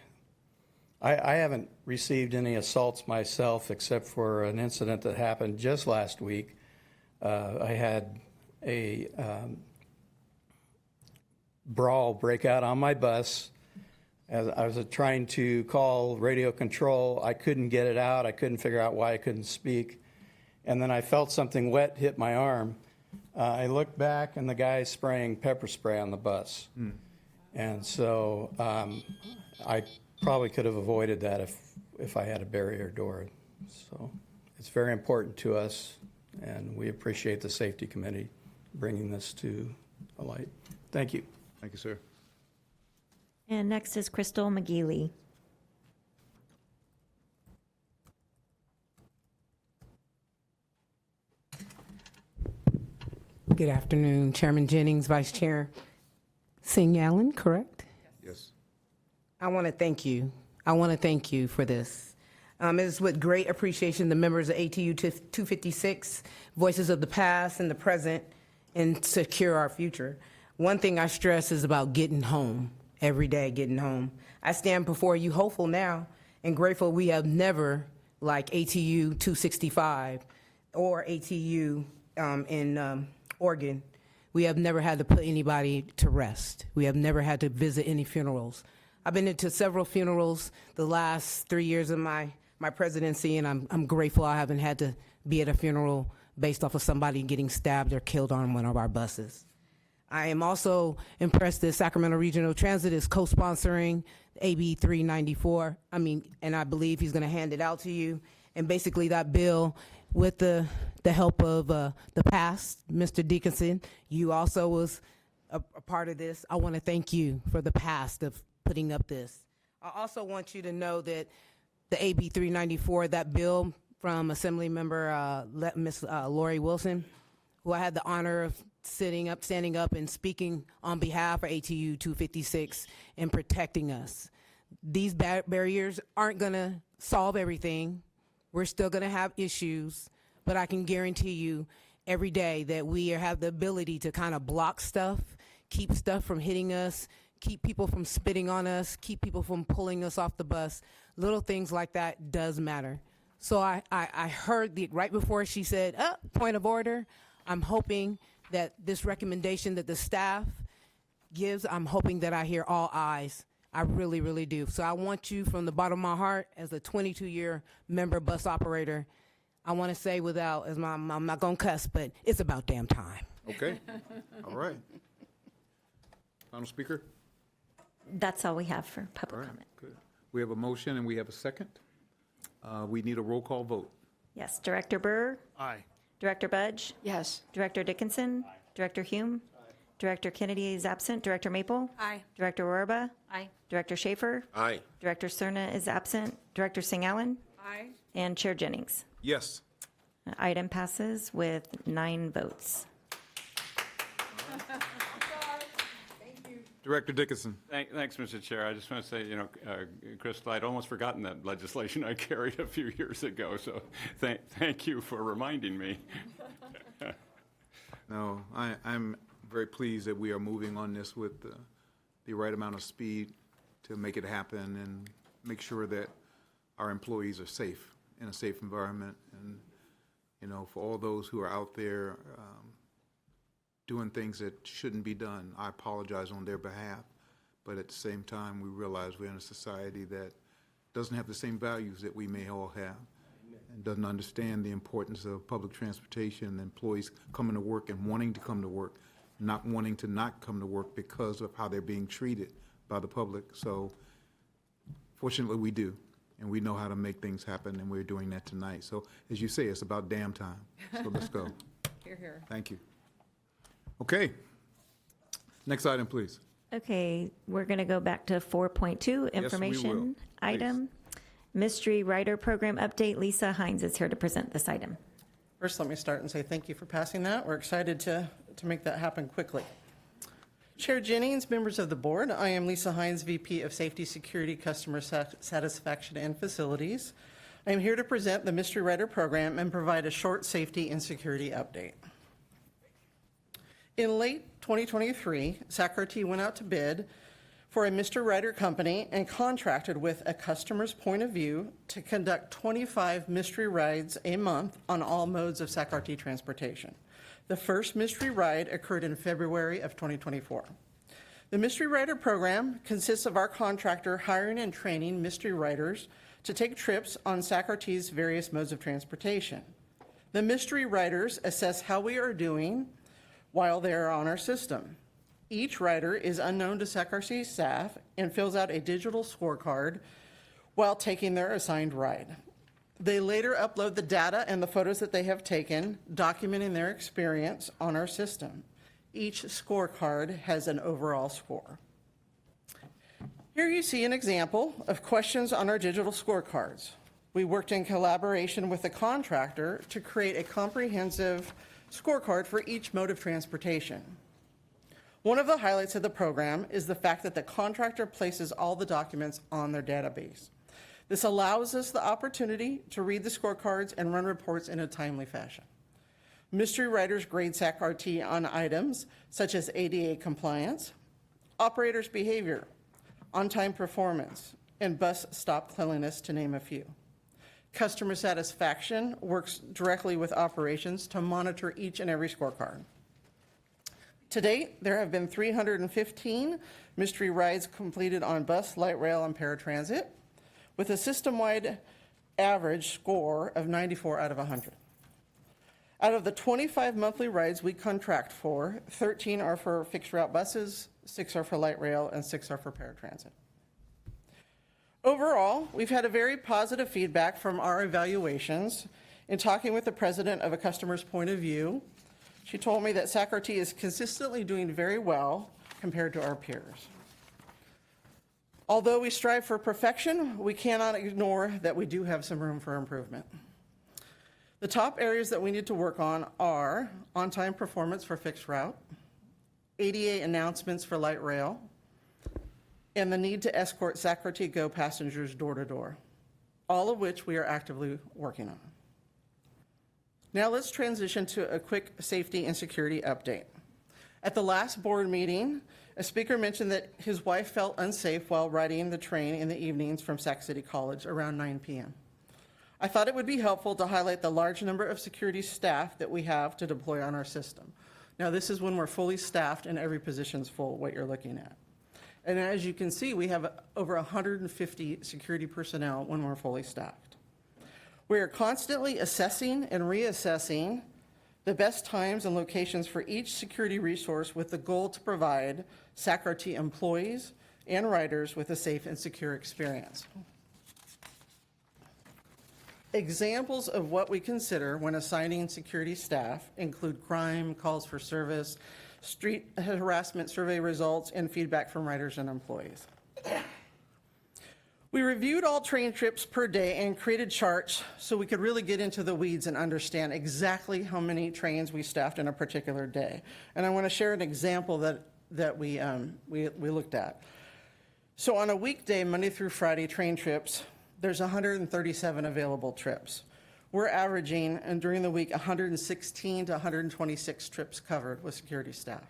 I haven't received any assaults myself except for an incident that happened just last week. I had a brawl break out on my bus. As I was trying to call radio control, I couldn't get it out. I couldn't figure out why I couldn't speak. And then I felt something wet hit my arm. I looked back, and the guy's spraying pepper spray on the bus. And so I probably could have avoided that if I had a barrier door. So it's very important to us, and we appreciate the safety committee bringing this to a light. Thank you. Thank you, sir. And next is Crystal McGeely. Good afternoon, Chairman Jennings, Vice Chair Singh Allen, correct? Yes. I want to thank you. I want to thank you for this. It is with great appreciation the members of ATU 256, voices of the past and the present, and secure our future. One thing I stress is about getting home, every day getting home. I stand before you hopeful now and grateful we have never, like ATU 265 or ATU in Oregon, we have never had to put anybody to rest. We have never had to visit any funerals. I've been into several funerals the last 3 years of my presidency, and I'm grateful I haven't had to be at a funeral based off of somebody getting stabbed or killed on one of our buses. I am also impressed that Sacramento Regional Transit is co-sponsoring AB 394. And I believe he's going to hand it out to you. And basically that bill, with the help of the past, Mr. Dickinson, you also was a part of this. I want to thank you for the past of putting up this. I also want you to know that the AB 394, that bill from Assembly Member Miss Lori Wilson, who I had the honor of standing up and speaking on behalf of ATU 256 and protecting us. These barriers aren't going to solve everything. We're still going to have issues, but I can guarantee you every day that we have the ability to kind of block stuff, keep stuff from hitting us, keep people from spitting on us, keep people from pulling us off the bus. Little things like that does matter. So I heard right before she said, point of order. I'm hoping that this recommendation that the staff gives, I'm hoping that I hear all ayes. I really, really do. So I want you from the bottom of my heart, as a 22-year member bus operator, I want to say I'm not going to cuss, but it's about damn time. Okay. All right. Final speaker? That's all we have for All public right, comment. good. We have a motion and we have a second. We need a roll call vote. Yes, Director Burr? Aye. Director Budge? Yes. Director Dickinson? Director Hume? Director Kennedy is absent. Director Maple? Aye. Director Rorba? Aye. Director Schaefer? Aye. Director Cerna is absent. Director Singh Allen? Aye. And Chair Jennings. Yes. Item passes with 9 votes. Director Dickinson. Thanks, Mr. Chair. I just want to say, Crystal, I'd almost forgotten that legislation I carried a few years ago, so thank you for reminding me. No, I'm very pleased that we are moving on this with the right amount of speed to make it happen and make sure that our employees are safe, in a safe environment. And, for all those who are out there doing things that shouldn't be done, I apologize on their behalf. But at the same time, we realize we're in a society that doesn't have the same values that we may all have, and doesn't understand the importance of public transportation, employees coming to work and wanting to come to work, not wanting to not come to work because of how they're being treated by the public. So fortunately, we do, and we know how to make things happen, and we're doing that tonight. So as you say, it's about damn time. So let's go. Hear, hear. Thank you. Okay. Next item, please. Okay, we're going to go back to 4.2, information item. Mystery Rider Program update. Lisa Hines is here to present this item. First, let me start and say thank you for passing that. We're excited to make that happen quickly. Chair Jennings, members of the board, I am Lisa Hines, VP of Safety, Security, Customer Satisfaction, and Facilities. I am here to present the Mystery Rider Program and provide a short safety and security update. In late 2023, SACRT went out to bid for a Mystery Rider company and contracted with a customer's point of view to conduct 25 mystery rides a month on all modes of SACRT transportation. The first mystery ride occurred in February of 2024. The Mystery Rider program consists of our contractor hiring and training mystery riders to take trips on SACRT's various modes of transportation. The mystery riders assess how we are doing while they are on our system. Each rider is unknown to SACRT staff and fills out a digital scorecard while taking their assigned ride. They later upload the data and the photos that they have taken, documenting their experience on our system. Each scorecard has an overall score. Here you see an example of questions on our digital scorecards. We worked in collaboration with the contractor to create a comprehensive scorecard for each mode of transportation. One of the highlights of the program is the fact that the contractor places all the documents on their database. This allows us the opportunity to read the scorecards and run reports in a timely fashion. Mystery riders grade SACRT on items such as ADA compliance, operators' behavior, on-time performance, and bus stop cleanliness, to name a few. Customer satisfaction works directly with operations to monitor each and every scorecard. To date, there have been 315 mystery rides completed on bus, light rail, and paratransit, with a system-wide average score of 94 out of 100. Out of the 25 monthly rides we contract for, 13 are for fixed route buses, 6 are for light rail, and 6 are for paratransit. Overall, we've had a very positive feedback from our evaluations. In talking with the president of a customer's point of view, she told me that SACRT is consistently doing very well compared to our peers. Although we strive for perfection, we cannot ignore that we do have some room for improvement. The top areas that we need to work on are on-time performance for fixed route, ADA announcements for light rail, and the need to escort Sacramento Go passengers door to door, all of which we are actively working on. Now let's transition to a quick safety and security update. At the last board meeting, a speaker mentioned that his wife felt unsafe while riding the train in the evenings from Sac City College around 9 p.m. I thought it would be helpful to highlight the large number of security staff that we have to deploy on our system. Now, this is when we're fully staffed and every position's full, what you're looking at. And as you can see, we have over 150 security personnel when we're fully staffed. We are constantly assessing and reassessing the best times and locations for each security resource with the goal to provide Sacramento employees and riders with a safe and secure experience. Examples of what we consider when assigning security staff include crime, calls for service, street harassment survey results, and feedback from riders and employees. We reviewed all train trips per day and created charts so we could really get into the weeds and understand exactly how many trains we staffed in a particular day. And I want to share an example that we looked at. So on a weekday, Monday through Friday train trips, there's 137 available trips. We're averaging, and during the week, 116 to 126 trips covered with security staff.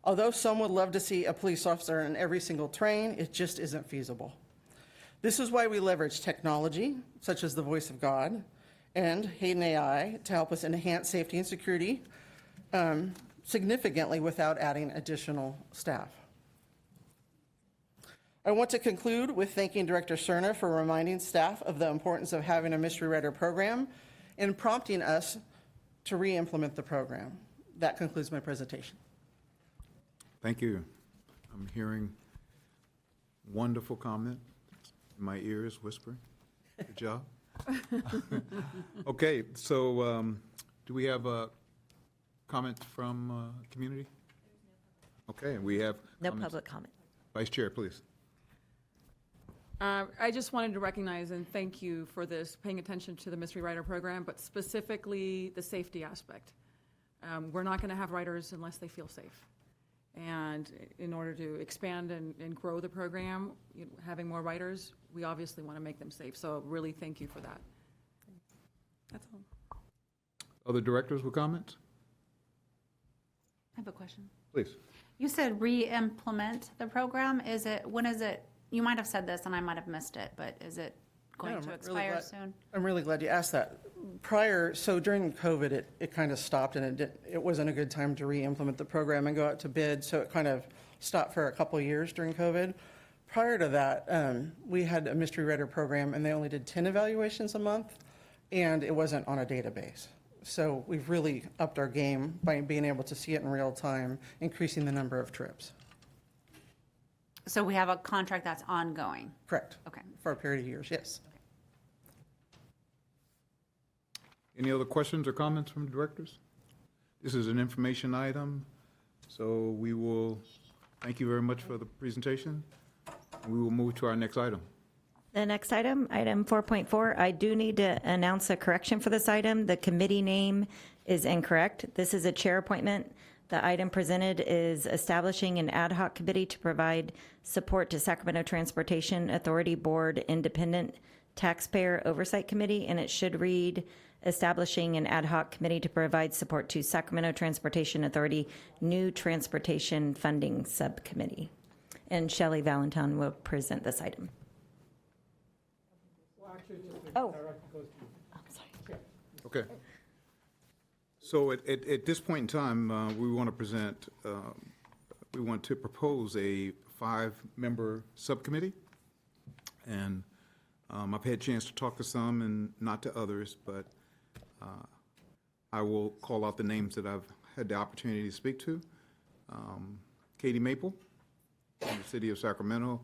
Although some would love to see a police officer in every single train, it just isn't feasible. This is why we leverage technology, such as the Voice of God and Hayden AI, to help us enhance safety and security significantly without adding additional staff. I want to conclude with thanking Director Cerna for reminding staff of the importance of having a mystery rider program and prompting us to re-implement the program. That concludes my presentation. Thank you. I'm hearing wonderful comment. My ears whispering. Good job. Okay, so do we have comments from community? Okay, we have No comments. public comment. Vice Chair, please. I just wanted to recognize and thank you for this, paying attention to the Mystery Rider program, but specifically the safety aspect. We're not going to have riders unless they feel safe. And in order to expand and grow the program, having more riders, we obviously want to make them safe. So really thank you for that. That's all. Other directors with comments? I have a question. Please. You said re-implement the program. When is it, you might have said this and I might have missed it, but is it going to expire soon? I'm really glad you asked that. So during COVID, it kind of stopped, and it wasn't a good time to re-implement the program and go out to bid, so it kind of stopped for a couple of years during COVID. Prior to that, we had a mystery rider program, and they only did 10 evaluations a month, and it wasn't on a database. So we've really upped our game by being able to see it in real time, increasing the number of trips. So we have a contract that's ongoing? Correct. Okay. For a period of years, yes. Any other questions or comments from directors? This is an information item, so we will thank you very much for the presentation. We will move to our next item. The next item, item 4.4, I do need to announce a correction for this item. The committee name is incorrect. This is a chair appointment. The item presented is establishing an ad hoc committee to provide support to Sacramento Transportation Authority Board Independent Taxpayer Oversight Committee, and it should read establishing an ad hoc committee to provide support to Sacramento Transportation Authority New Transportation Funding Subcommittee. And Shelley Valentine will present this item. Oh. I'm sorry. Okay. So at this point in time, we want to propose a 5-member subcommittee. And I've had a chance to talk to some and not to others, but I will call out the names that I've had the opportunity to speak to. Katie Maple from the city of Sacramento,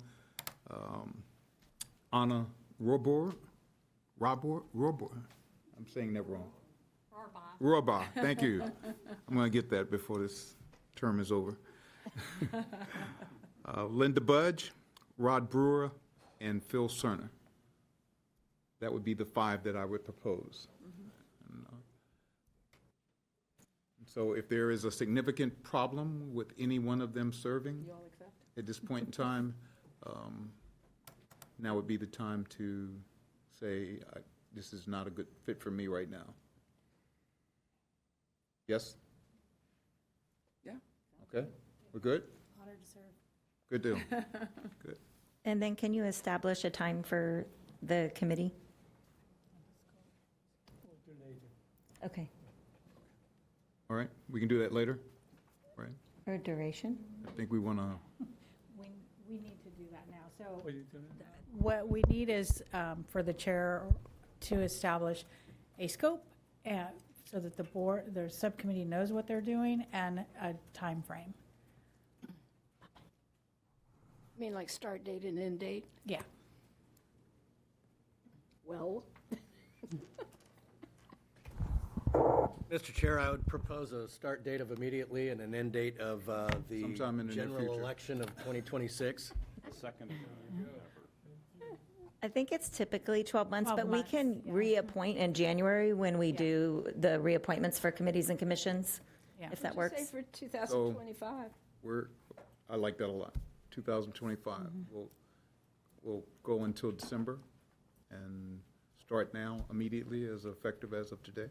Anna Robor, I'm saying that wrong. Rohrbaugh, thank you. I'm going to get that before this term is over. Linda Budge, Rod Brewer, and Phil Cerner. That would be the 5 that I would propose. So if there is a significant problem with any one of them serving at this point in time, now would be the time to say, this is not a good fit for me right now. Yes? Yeah. Okay, we're good? Honored to serve. Good deal. Good. And then can you establish a time for the committee? Okay. All right, we can do that later, right? Or duration? I think we want to, We need to do that now. So What are you doing? what we need is for the chair to establish a scope so that the board, the subcommittee knows what they're doing and a time frame. I mean, like start date and end date? Yeah. Well, Mr. Chair, I would propose a start date of immediately and an end date of the Sometime in the near general future. election of 2026. Second. I think it's typically 12 months, 12 but we months, can yeah. reappoint in January when we do the reappointments for committees and commissions, Yeah. if that what'd you works. say for 2025? I like that a lot, 2025. We'll go until December and start now immediately as effective as of today.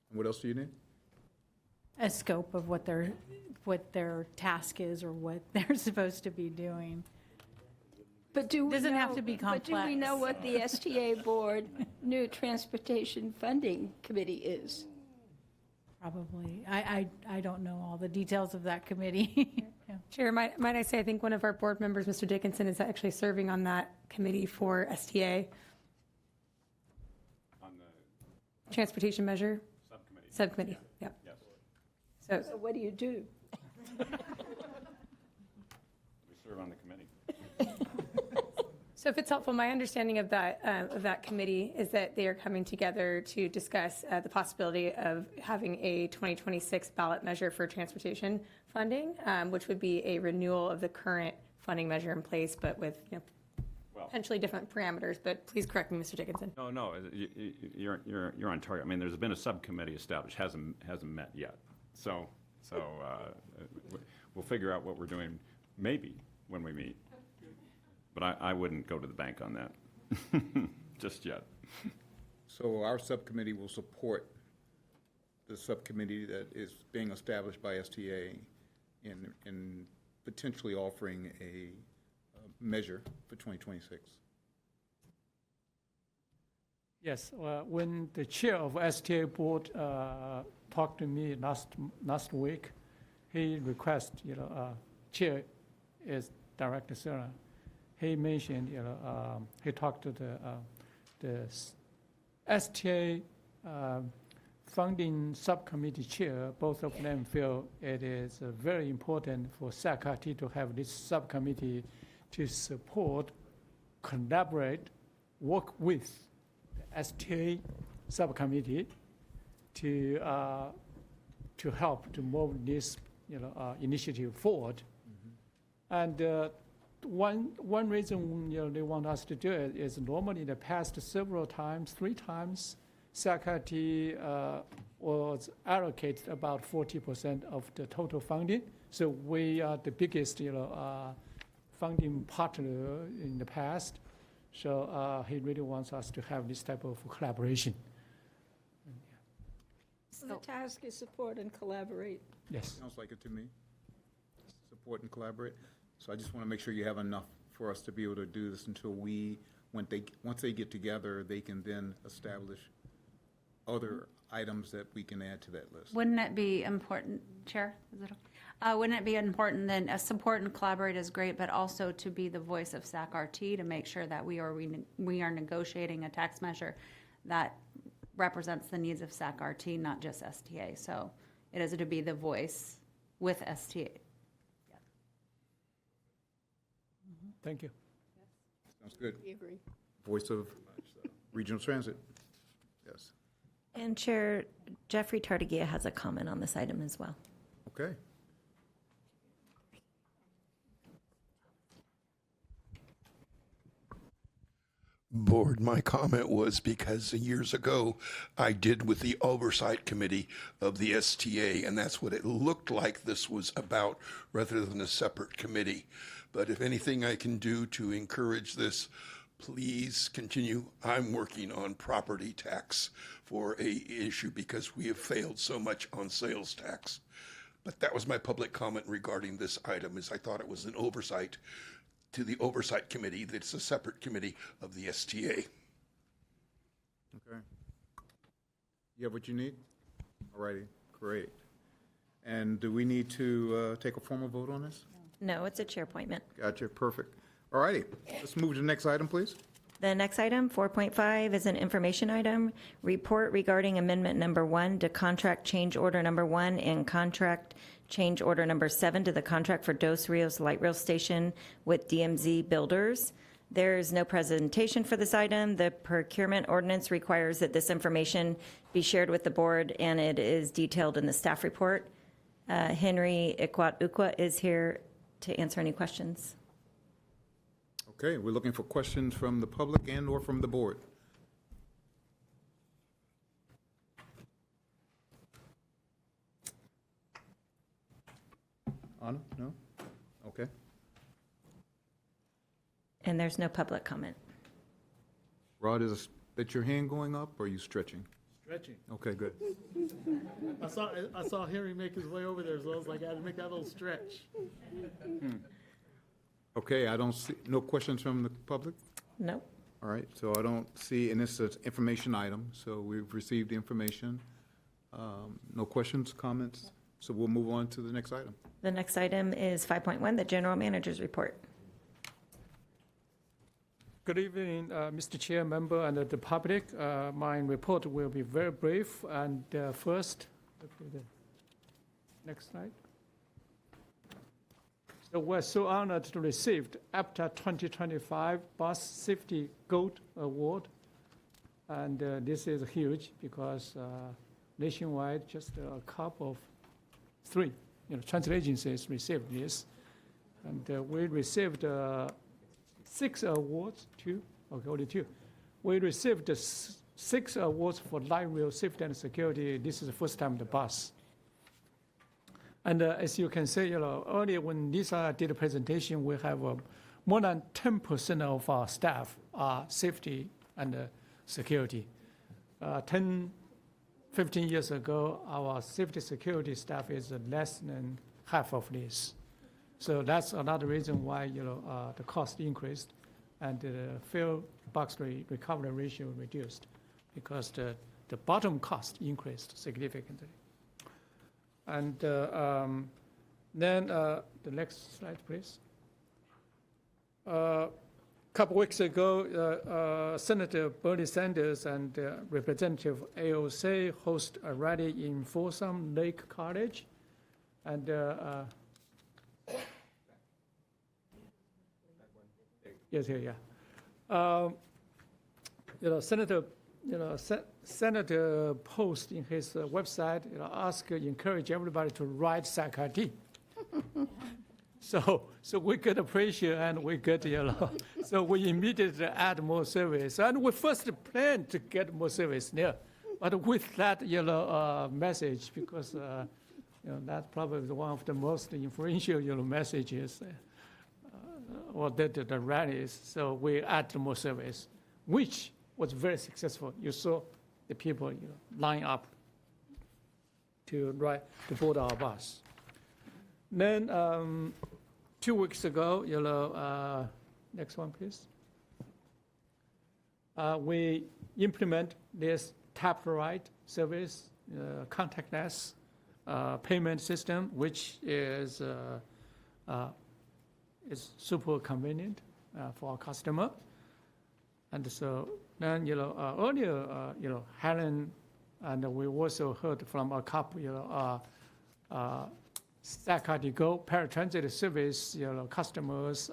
And what else do you need? A scope of what their task is or what they're supposed to be doing. But do we Doesn't have know- to be But do we know complex. what the STA Board new Transportation Funding Committee is? Probably. I don't know all the details of that committee. Yeah. Chair, might I say, I think one of our board members, Mr. Dickinson, is actually serving on that committee for STA, On the Transportation Measure Subcommittee. Yep. yes, So, So what do you do? we serve on the committee. so if it's helpful, my understanding of that committee is that they are coming together to discuss the possibility of having a 2026 ballot measure for transportation funding, which would be a renewal of the current funding measure in place, but with, Well, potentially different parameters. But please correct me, Mr. Dickinson. no, you're on target. I mean, there's been a subcommittee established, hasn't met yet. So we'll figure out what we're doing maybe when we meet. But I wouldn't go to the bank on that just yet. So our subcommittee will support the subcommittee that is being established by STA in potentially offering a measure for 2026. Yes, when the chair of STA board talked to me last week, he requested, chair is Director Sarah. He mentioned, he talked to the STA funding subcommittee chair. Both of them feel it is very important for SAC-RT to have this subcommittee to support, collaborate, work with the STA subcommittee to help to move this initiative forward. And one reason they want us to do it is normally in the past several times, 3 times, SAC-RT was allocated about 40% of the total funding. So we are the biggest funding partner in the past. So he really wants us to have this type of collaboration. So the task is support and collaborate. Yes. Sounds like it to me. Support and collaborate. So I just want to make sure you have enough for us to be able to do this until once they get together, they can then establish other items that we can add to that list. Wouldn't it be important, Chair? Is it okay? Wouldn't it be important then, support and collaborate is great, but also to be the voice of SAC-RT to make sure that we are negotiating a tax measure that represents the needs of SAC-RT, not just STA. So it is to be the voice with STA. Thank you. Sounds good. We agree. Voice of Regional Transit. Yes. And Chair Jeffrey Tartagia has a comment on this item as well. Okay. Board, my comment was because years ago I did with the oversight committee of the STA, and that's what it looked like this was about rather than a separate committee. But if anything I can do to encourage this, please continue. I'm working on property tax for a issue because we have failed so much on sales tax. But that was my public comment regarding this item, is I thought it was an oversight to the Oversight Committee that's a separate committee of the STA. Okay. You have what you need? All righty, great. And do we need to take a formal vote on this? No, it's a chair appointment. Gotcha, perfect. All righty, let's move to the next item, please. The next item, 4.5, is an information item. Report regarding amendment number 1 to contract change order number 1 and contract change order number 7 to the contract for Dos Rios Light Rail Station with DMZ Builders. There is no presentation for this item. The procurement ordinance requires that this information be shared with the board, and it is detailed in the staff report. Henry Ikwat-Ukwa is here to answer any questions. Okay, we're looking for questions from the public and/or from the board. Anna? No? Okay. And there's no public comment. Rod, is that your hand going up, or are you stretching? Stretching. Okay, good. I saw Henry make his way over there, so I was like, I had to make that little stretch. Okay, I don't see, no questions from the public? No. All right, so I don't see, and this is an information item, so we've received the information. No questions, comments? So we'll move on to the next item. The next item is 5.1, the general manager's report. Good evening, Mr. Chair, member, and the public. My report will be very brief. And first, next slide. So we're so honored to receive APTA 2025 Bus Safety Gold Award. And this is huge because nationwide, just a couple of three transit agencies received this. And we received 6 awards, only 2. We received 6 awards for light rail safety and security. This is the first time the bus. And as you can see, earlier when Lisa did a presentation, we have more than 10% of our staff are safety and security. 10, 15 years ago, our safety security staff is less than half of this. So that's another reason why the cost increased and the fare box recovery ratio reduced, because the bottom cost increased significantly. And then the next slide, please. A couple weeks ago, Senator Bernie Sanders and Representative AOC hosted a rally in Folsom Lake College, and yes, here, yeah. Senator post in his website, encourage everybody to ride SAC-RT. So we get appreciate and we get, so we immediately add more service. And we first planned to get more service there. But with that, message, because, that's probably one of the most influential, messages, or the rallies. So we add more service, which was very successful. You saw the people line up to board our bus. Then 2 weeks ago, next one, please. We implement this tap right service, contactless payment system, which is super convenient for our customer. And so then, earlier, Helen, and we also heard from a couple, SAC-RT Go paratransit service, customers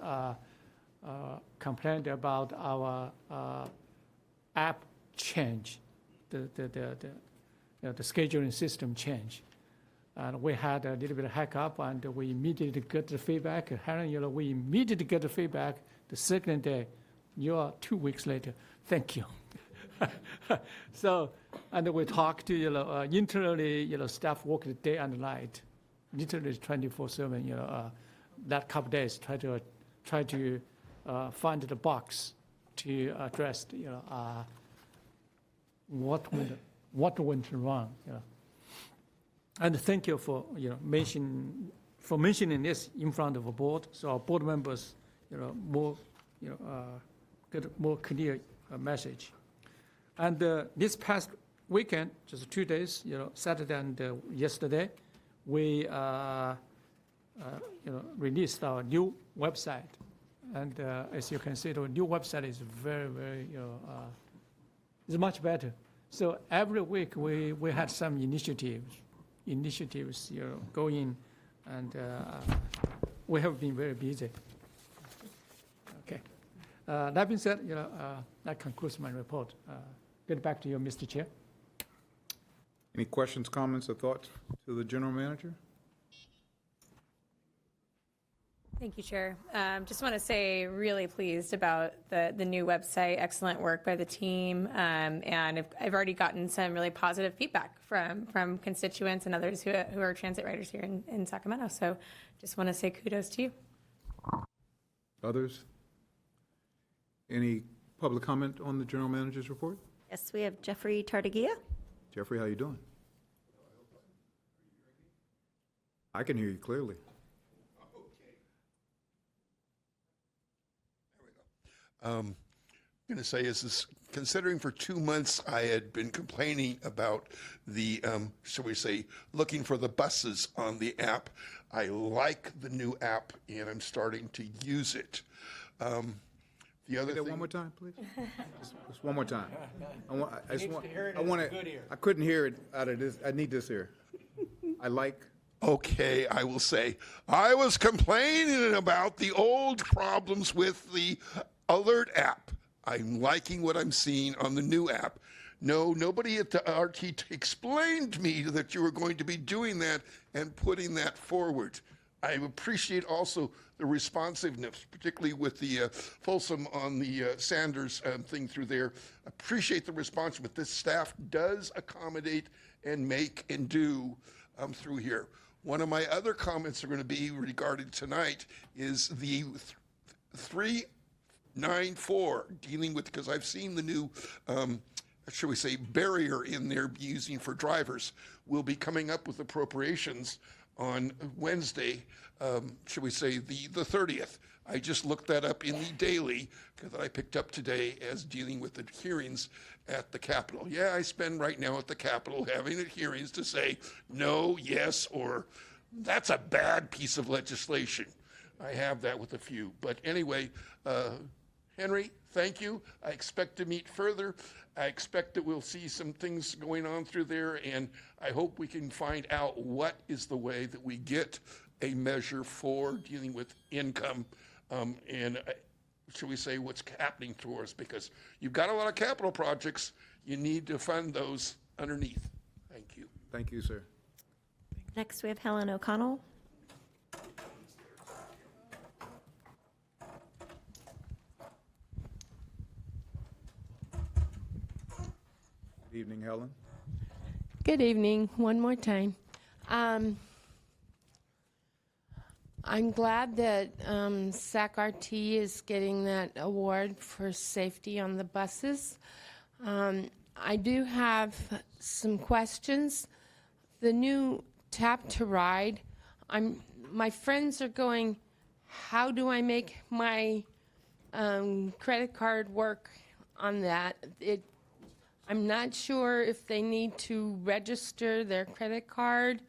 complained about our app change, the scheduling system change. And we had a little bit of hiccup, and we immediately get the feedback. Helen, we immediately get the feedback. The second day, You are 2 weeks later. Thank you. So, and we talk to, internally, staff work day and night, literally 24/7, that couple days, try to find the box to address, what went wrong. And thank you for mentioning this in front of a board, so our board members, more, get a more clear message. And this past weekend, just 2 days, Saturday and yesterday, we released our new website. And as you can see, the new website is very, very, is much better. So every week we had some initiatives, going, and we have been very busy. Okay. That being said, that concludes my report. Get back to you, Mr. Chair. Any questions, comments, or thoughts to the general manager? Thank you, Chair. Just want to say really pleased about the new website. Excellent work by the team. And I've already gotten some really positive feedback from constituents and others who are transit riders here in Sacramento. So just want to say kudos to you. Others? Any public comment on the general manager's report? Yes, we have Jeffrey Tartagia. Jeffrey, how you doing? I can hear you clearly. I'm going to say is considering for 2 months I had been complaining about the, shall we say, looking for the buses on the app. I like the new app and I'm starting to use it. The other Say that thing, one more time, please. Just one more time. I couldn't hear it out of this. I need this here. I like. Okay, I will say, I was complaining about the old problems with the Alert app. I'm liking what I'm seeing on the new app. No, nobody at the RT explained to me that you were going to be doing that and putting that forward. I appreciate also the responsiveness, particularly with the Folsom on the Sanders thing through there. Appreciate the responsiveness. This staff does accommodate and make and do through here. One of my other comments are going to be regarding tonight is the 394 dealing with, because I've seen the new, shall we say, barrier in there using for drivers. We'll be coming up with appropriations on Wednesday, shall we say, the 30th. I just looked that up in the daily that I picked up today as dealing with the hearings at the Capitol. Yeah, I spend right now at the Capitol having hearings to say no, yes, or that's a bad piece of legislation. I have that with a few. But anyway, Henry, thank you. I expect to meet further. I expect that we'll see some things going on through there, and I hope we can find out what is the way that we get a measure for dealing with income and should we say what's happening to us, because you've got a lot of capital projects. You need to fund those underneath. Thank you. Thank you, sir. Next, we have Helen O'Connell. Good evening, Helen. Good evening, one more time. I'm glad that SAC-RT is getting that award for safety on the buses. I do have some questions. The new Tap to Ride, my friends are going, how do I make my credit card work on that? I'm not sure if they need to register their credit card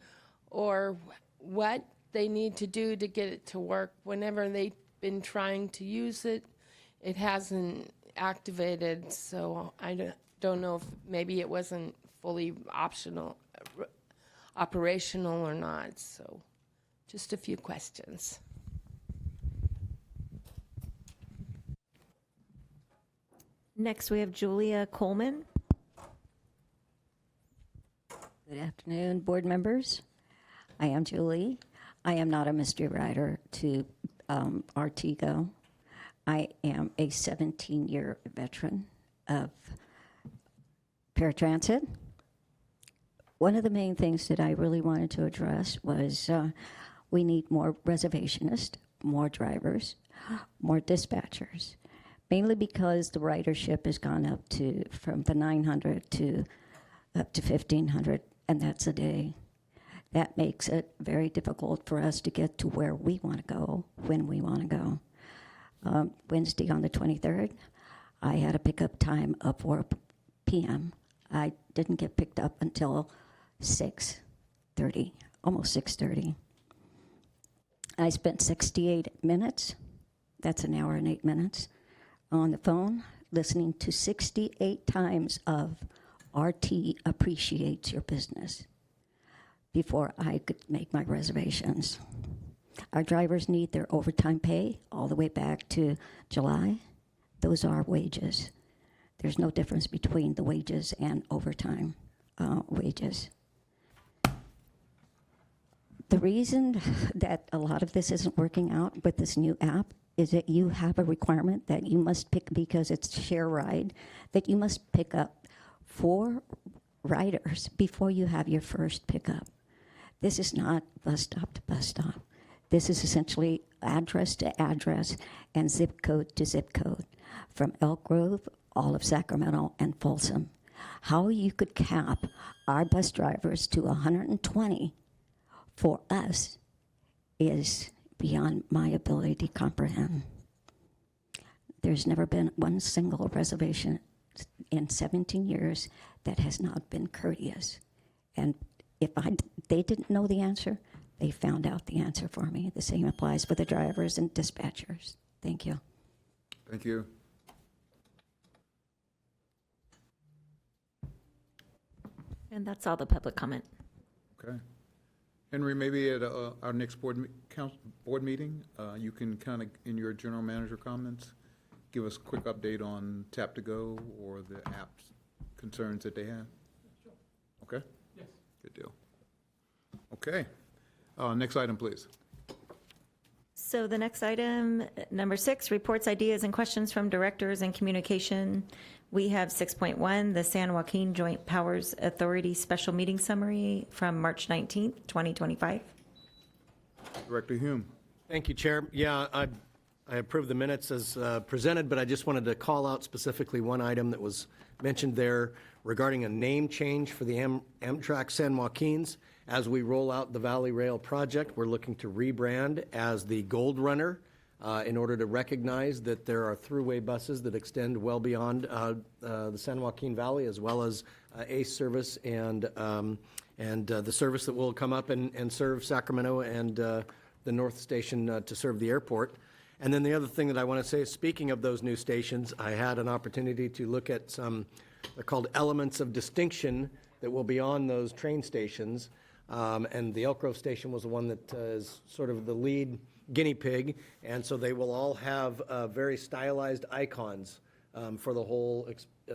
or what they need to do to get it to work. Whenever they've been trying to use it, it hasn't activated, so I don't know if maybe it wasn't fully operational or not. So just a few questions. Next, we have Julia Coleman. Good afternoon, board members. I am Julie. I am not a mystery rider to Artigo. I am a 17-year veteran of paratransit. One of the main things that I really wanted to address was we need more reservationists, more drivers, more dispatchers, mainly because the ridership has gone up from the 900 to up to 1,500, and that's a day. That makes it very difficult for us to get to where we want to go, when we want to go. Wednesday on the 23rd, I had a pickup time of 4 p.m. I didn't get picked up until 6:30, almost 6:30. I spent 68 minutes, that's an hour and 8 minutes, on the phone, listening to 68 times of RT appreciates your business before I could make my reservations. Our drivers need their overtime pay all the way back to July. Those are wages. There's no difference between the wages and overtime wages. The reason that a lot of this isn't working out with this new app is that you have a requirement that you must pick, because it's share ride, that you must pick up 4 riders before you have your first pickup. This is not bus stop to bus stop. This is essentially address to address and zip code to zip code, from Elk Grove, all of Sacramento, and Folsom. How you could cap our bus drivers to 120 for us is beyond my ability to comprehend. There's never been one single reservation in 17 years that has not been courteous. And if they didn't know the answer, they found out the answer for me. The same applies for the drivers and dispatchers. Thank you. Thank you. And that's all the public comment. Okay. Henry, maybe at our next board meeting, you can kind of, in your general manager comments, give us a quick update on Tap to Go or the apps concerns that they have. Okay? Yes. Good deal. Okay. Next item, please. So the next item, number 6, reports, ideas, and questions from directors and communication. We have 6.1, the San Joaquin Joint Powers Authority Special Meeting Summary from March 19th, 2025. Director Hume. Thank you, Chair. Yeah, I approve the minutes as presented, but I just wanted to call out specifically one item that was mentioned there regarding a name change for the Amtrak San Joaquins. As we roll out the Valley Rail project, we're looking to rebrand as the Gold Runner in order to recognize that there are throughway buses that extend well beyond the San Joaquin Valley, as well as ACE service and the service that will come up and serve Sacramento and the North Station to serve the airport. And then the other thing that I want to say is, speaking of those new stations, I had an opportunity to look at some, they're called elements of distinction that will be on those train stations. And the Elk Grove station was the one that is sort of the lead guinea pig. And so they will all have very stylized icons for the whole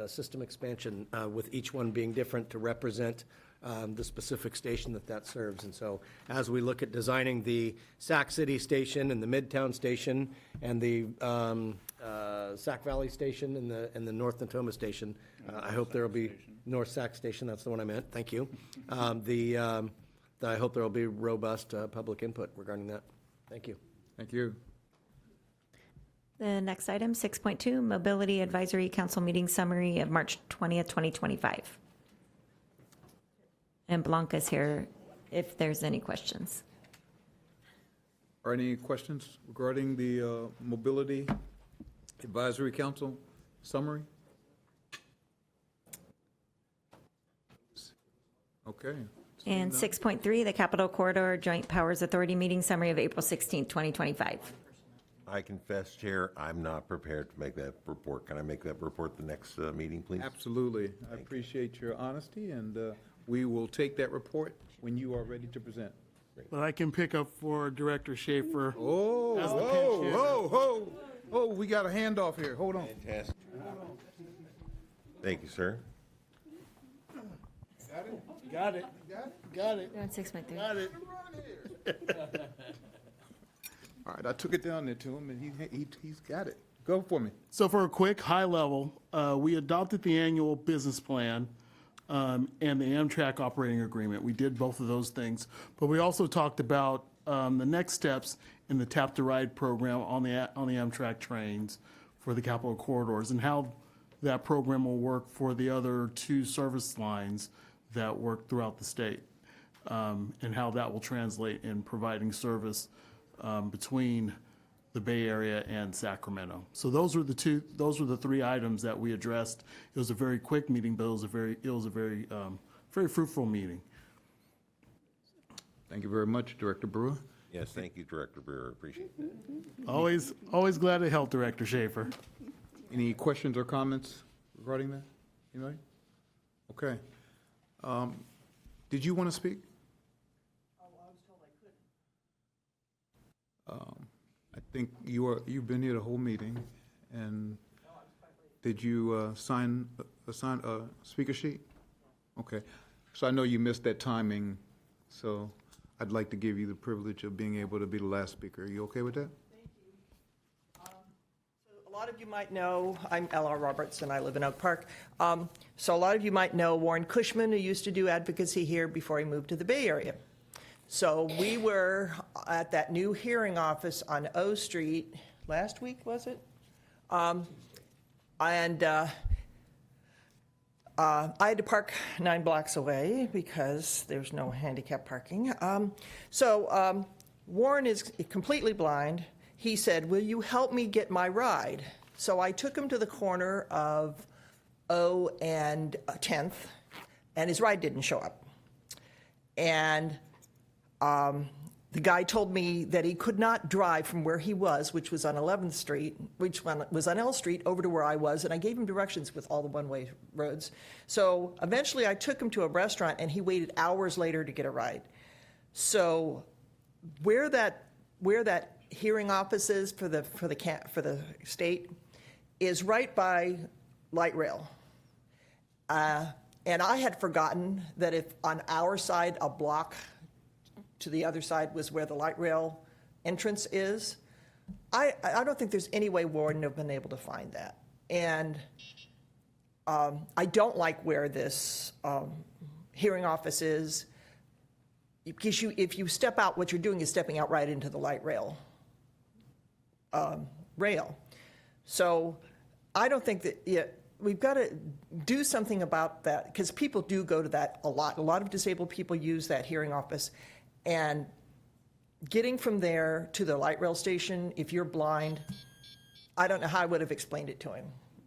system expansion, with each one being different to represent the specific station that serves. And so as we look at designing the Sac City station and the Midtown station and the Sac Valley station and the North Natoma station, I hope there will be North Sac station, that's the one I meant, thank you. I hope there will be robust public input regarding that. Thank you. Thank you. The next item, 6.2, Mobility Advisory Council Meeting Summary of March 20th, 2025. And Blanca's here if there's any questions. Are any questions regarding the Mobility Advisory Council summary? Okay. And 6.3, the Capitol Corridor Joint Powers Authority Meeting Summary of April 16th, 2025. I confess, Chair, I'm not prepared to make that report. Can I make that report the next meeting, please? Absolutely. I appreciate your honesty, and we will take that report when you are ready to present. But I can pick up for Director Schaefer. Oh, we got a handoff here. Hold on. Fantastic. Thank you, sir. Got it. Got it. You're on 6.3. Got it. All right, I took it down there to him, and he's got it. Go for me. So for a quick high level, we adopted the annual business plan and the Amtrak operating agreement. We did both of those things. But we also talked about the next steps in the Tap to Ride program on the Amtrak trains for the Capital Corridors and how that program will work for the other 2 service lines that work throughout the state, and how that will translate in providing service between the Bay Area and Sacramento. So those were the 3 items that we addressed. It was a very quick meeting, but it was a very fruitful meeting. Thank you very much, Director Brewer. Yes, thank you, Director Brewer. Appreciate it. Always glad to help, Director Schaefer. Any questions or comments regarding that? Anybody? Okay. Did you want to speak? Oh, I was told I couldn't. I think you've been here the whole meeting, and did you sign a speaker sheet? Okay. So I know you missed that timing, so I'd like to give you the privilege of being able to be the last speaker. Are you okay with that? A lot of you might know, I'm L.R. Roberts, and I live in Oak Park. So a lot of you might know Warren Cushman, who used to do advocacy here before he moved to the Bay Area. So we were at that new hearing office on O Street last week, was it? I had to park 9 blocks away because there's no handicap parking. Warren is completely blind. He said, "Will you help me get my ride?" So I took him to the corner of O and 10th, and his ride didn't show up. And the guy told me that he could not drive from where he was, which was on 11th Street, which was on L Street, over to where I was, and I gave him directions with all the one-way roads. So eventually I took him to a restaurant, and he waited hours later to get a ride. So where that hearing office is for the state is right by light rail. And I had forgotten that if on our side a block to the other side was where the light rail entrance is, I don't think there's any way Warren would have been able to find that. And I don't like where this hearing office is, because if you step out, what you're doing is stepping out right into the light rail. So I don't think that, we've got to do something about that, because people do go to that a lot. A lot of disabled people use that hearing office. And getting from there to the light rail station, if you're blind, I don't know how I would have explained it to him.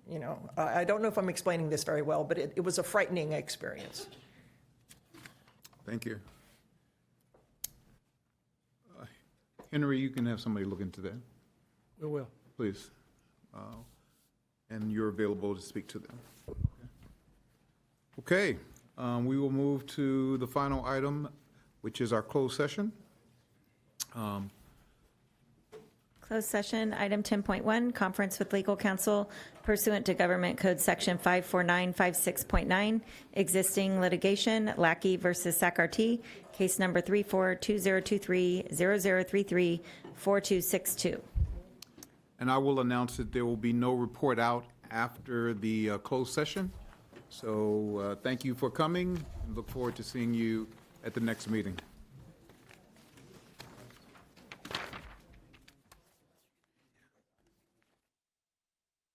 You know, I don't know if I'm explaining this very well, but it was a frightening experience. Thank you. Henry, you can have somebody look into that. We will. Please. And you're available to speak to them. Okay. We will move to the final item, which is our closed session. Closed session, item 10.1, conference with legal counsel pursuant to Government Code Section 54956.9, existing litigation, Lackey versus Sacramento, case number 34202300334262. And I will announce that there will be no report out after the closed session. So thank you for coming. Look forward to seeing you at the next meeting.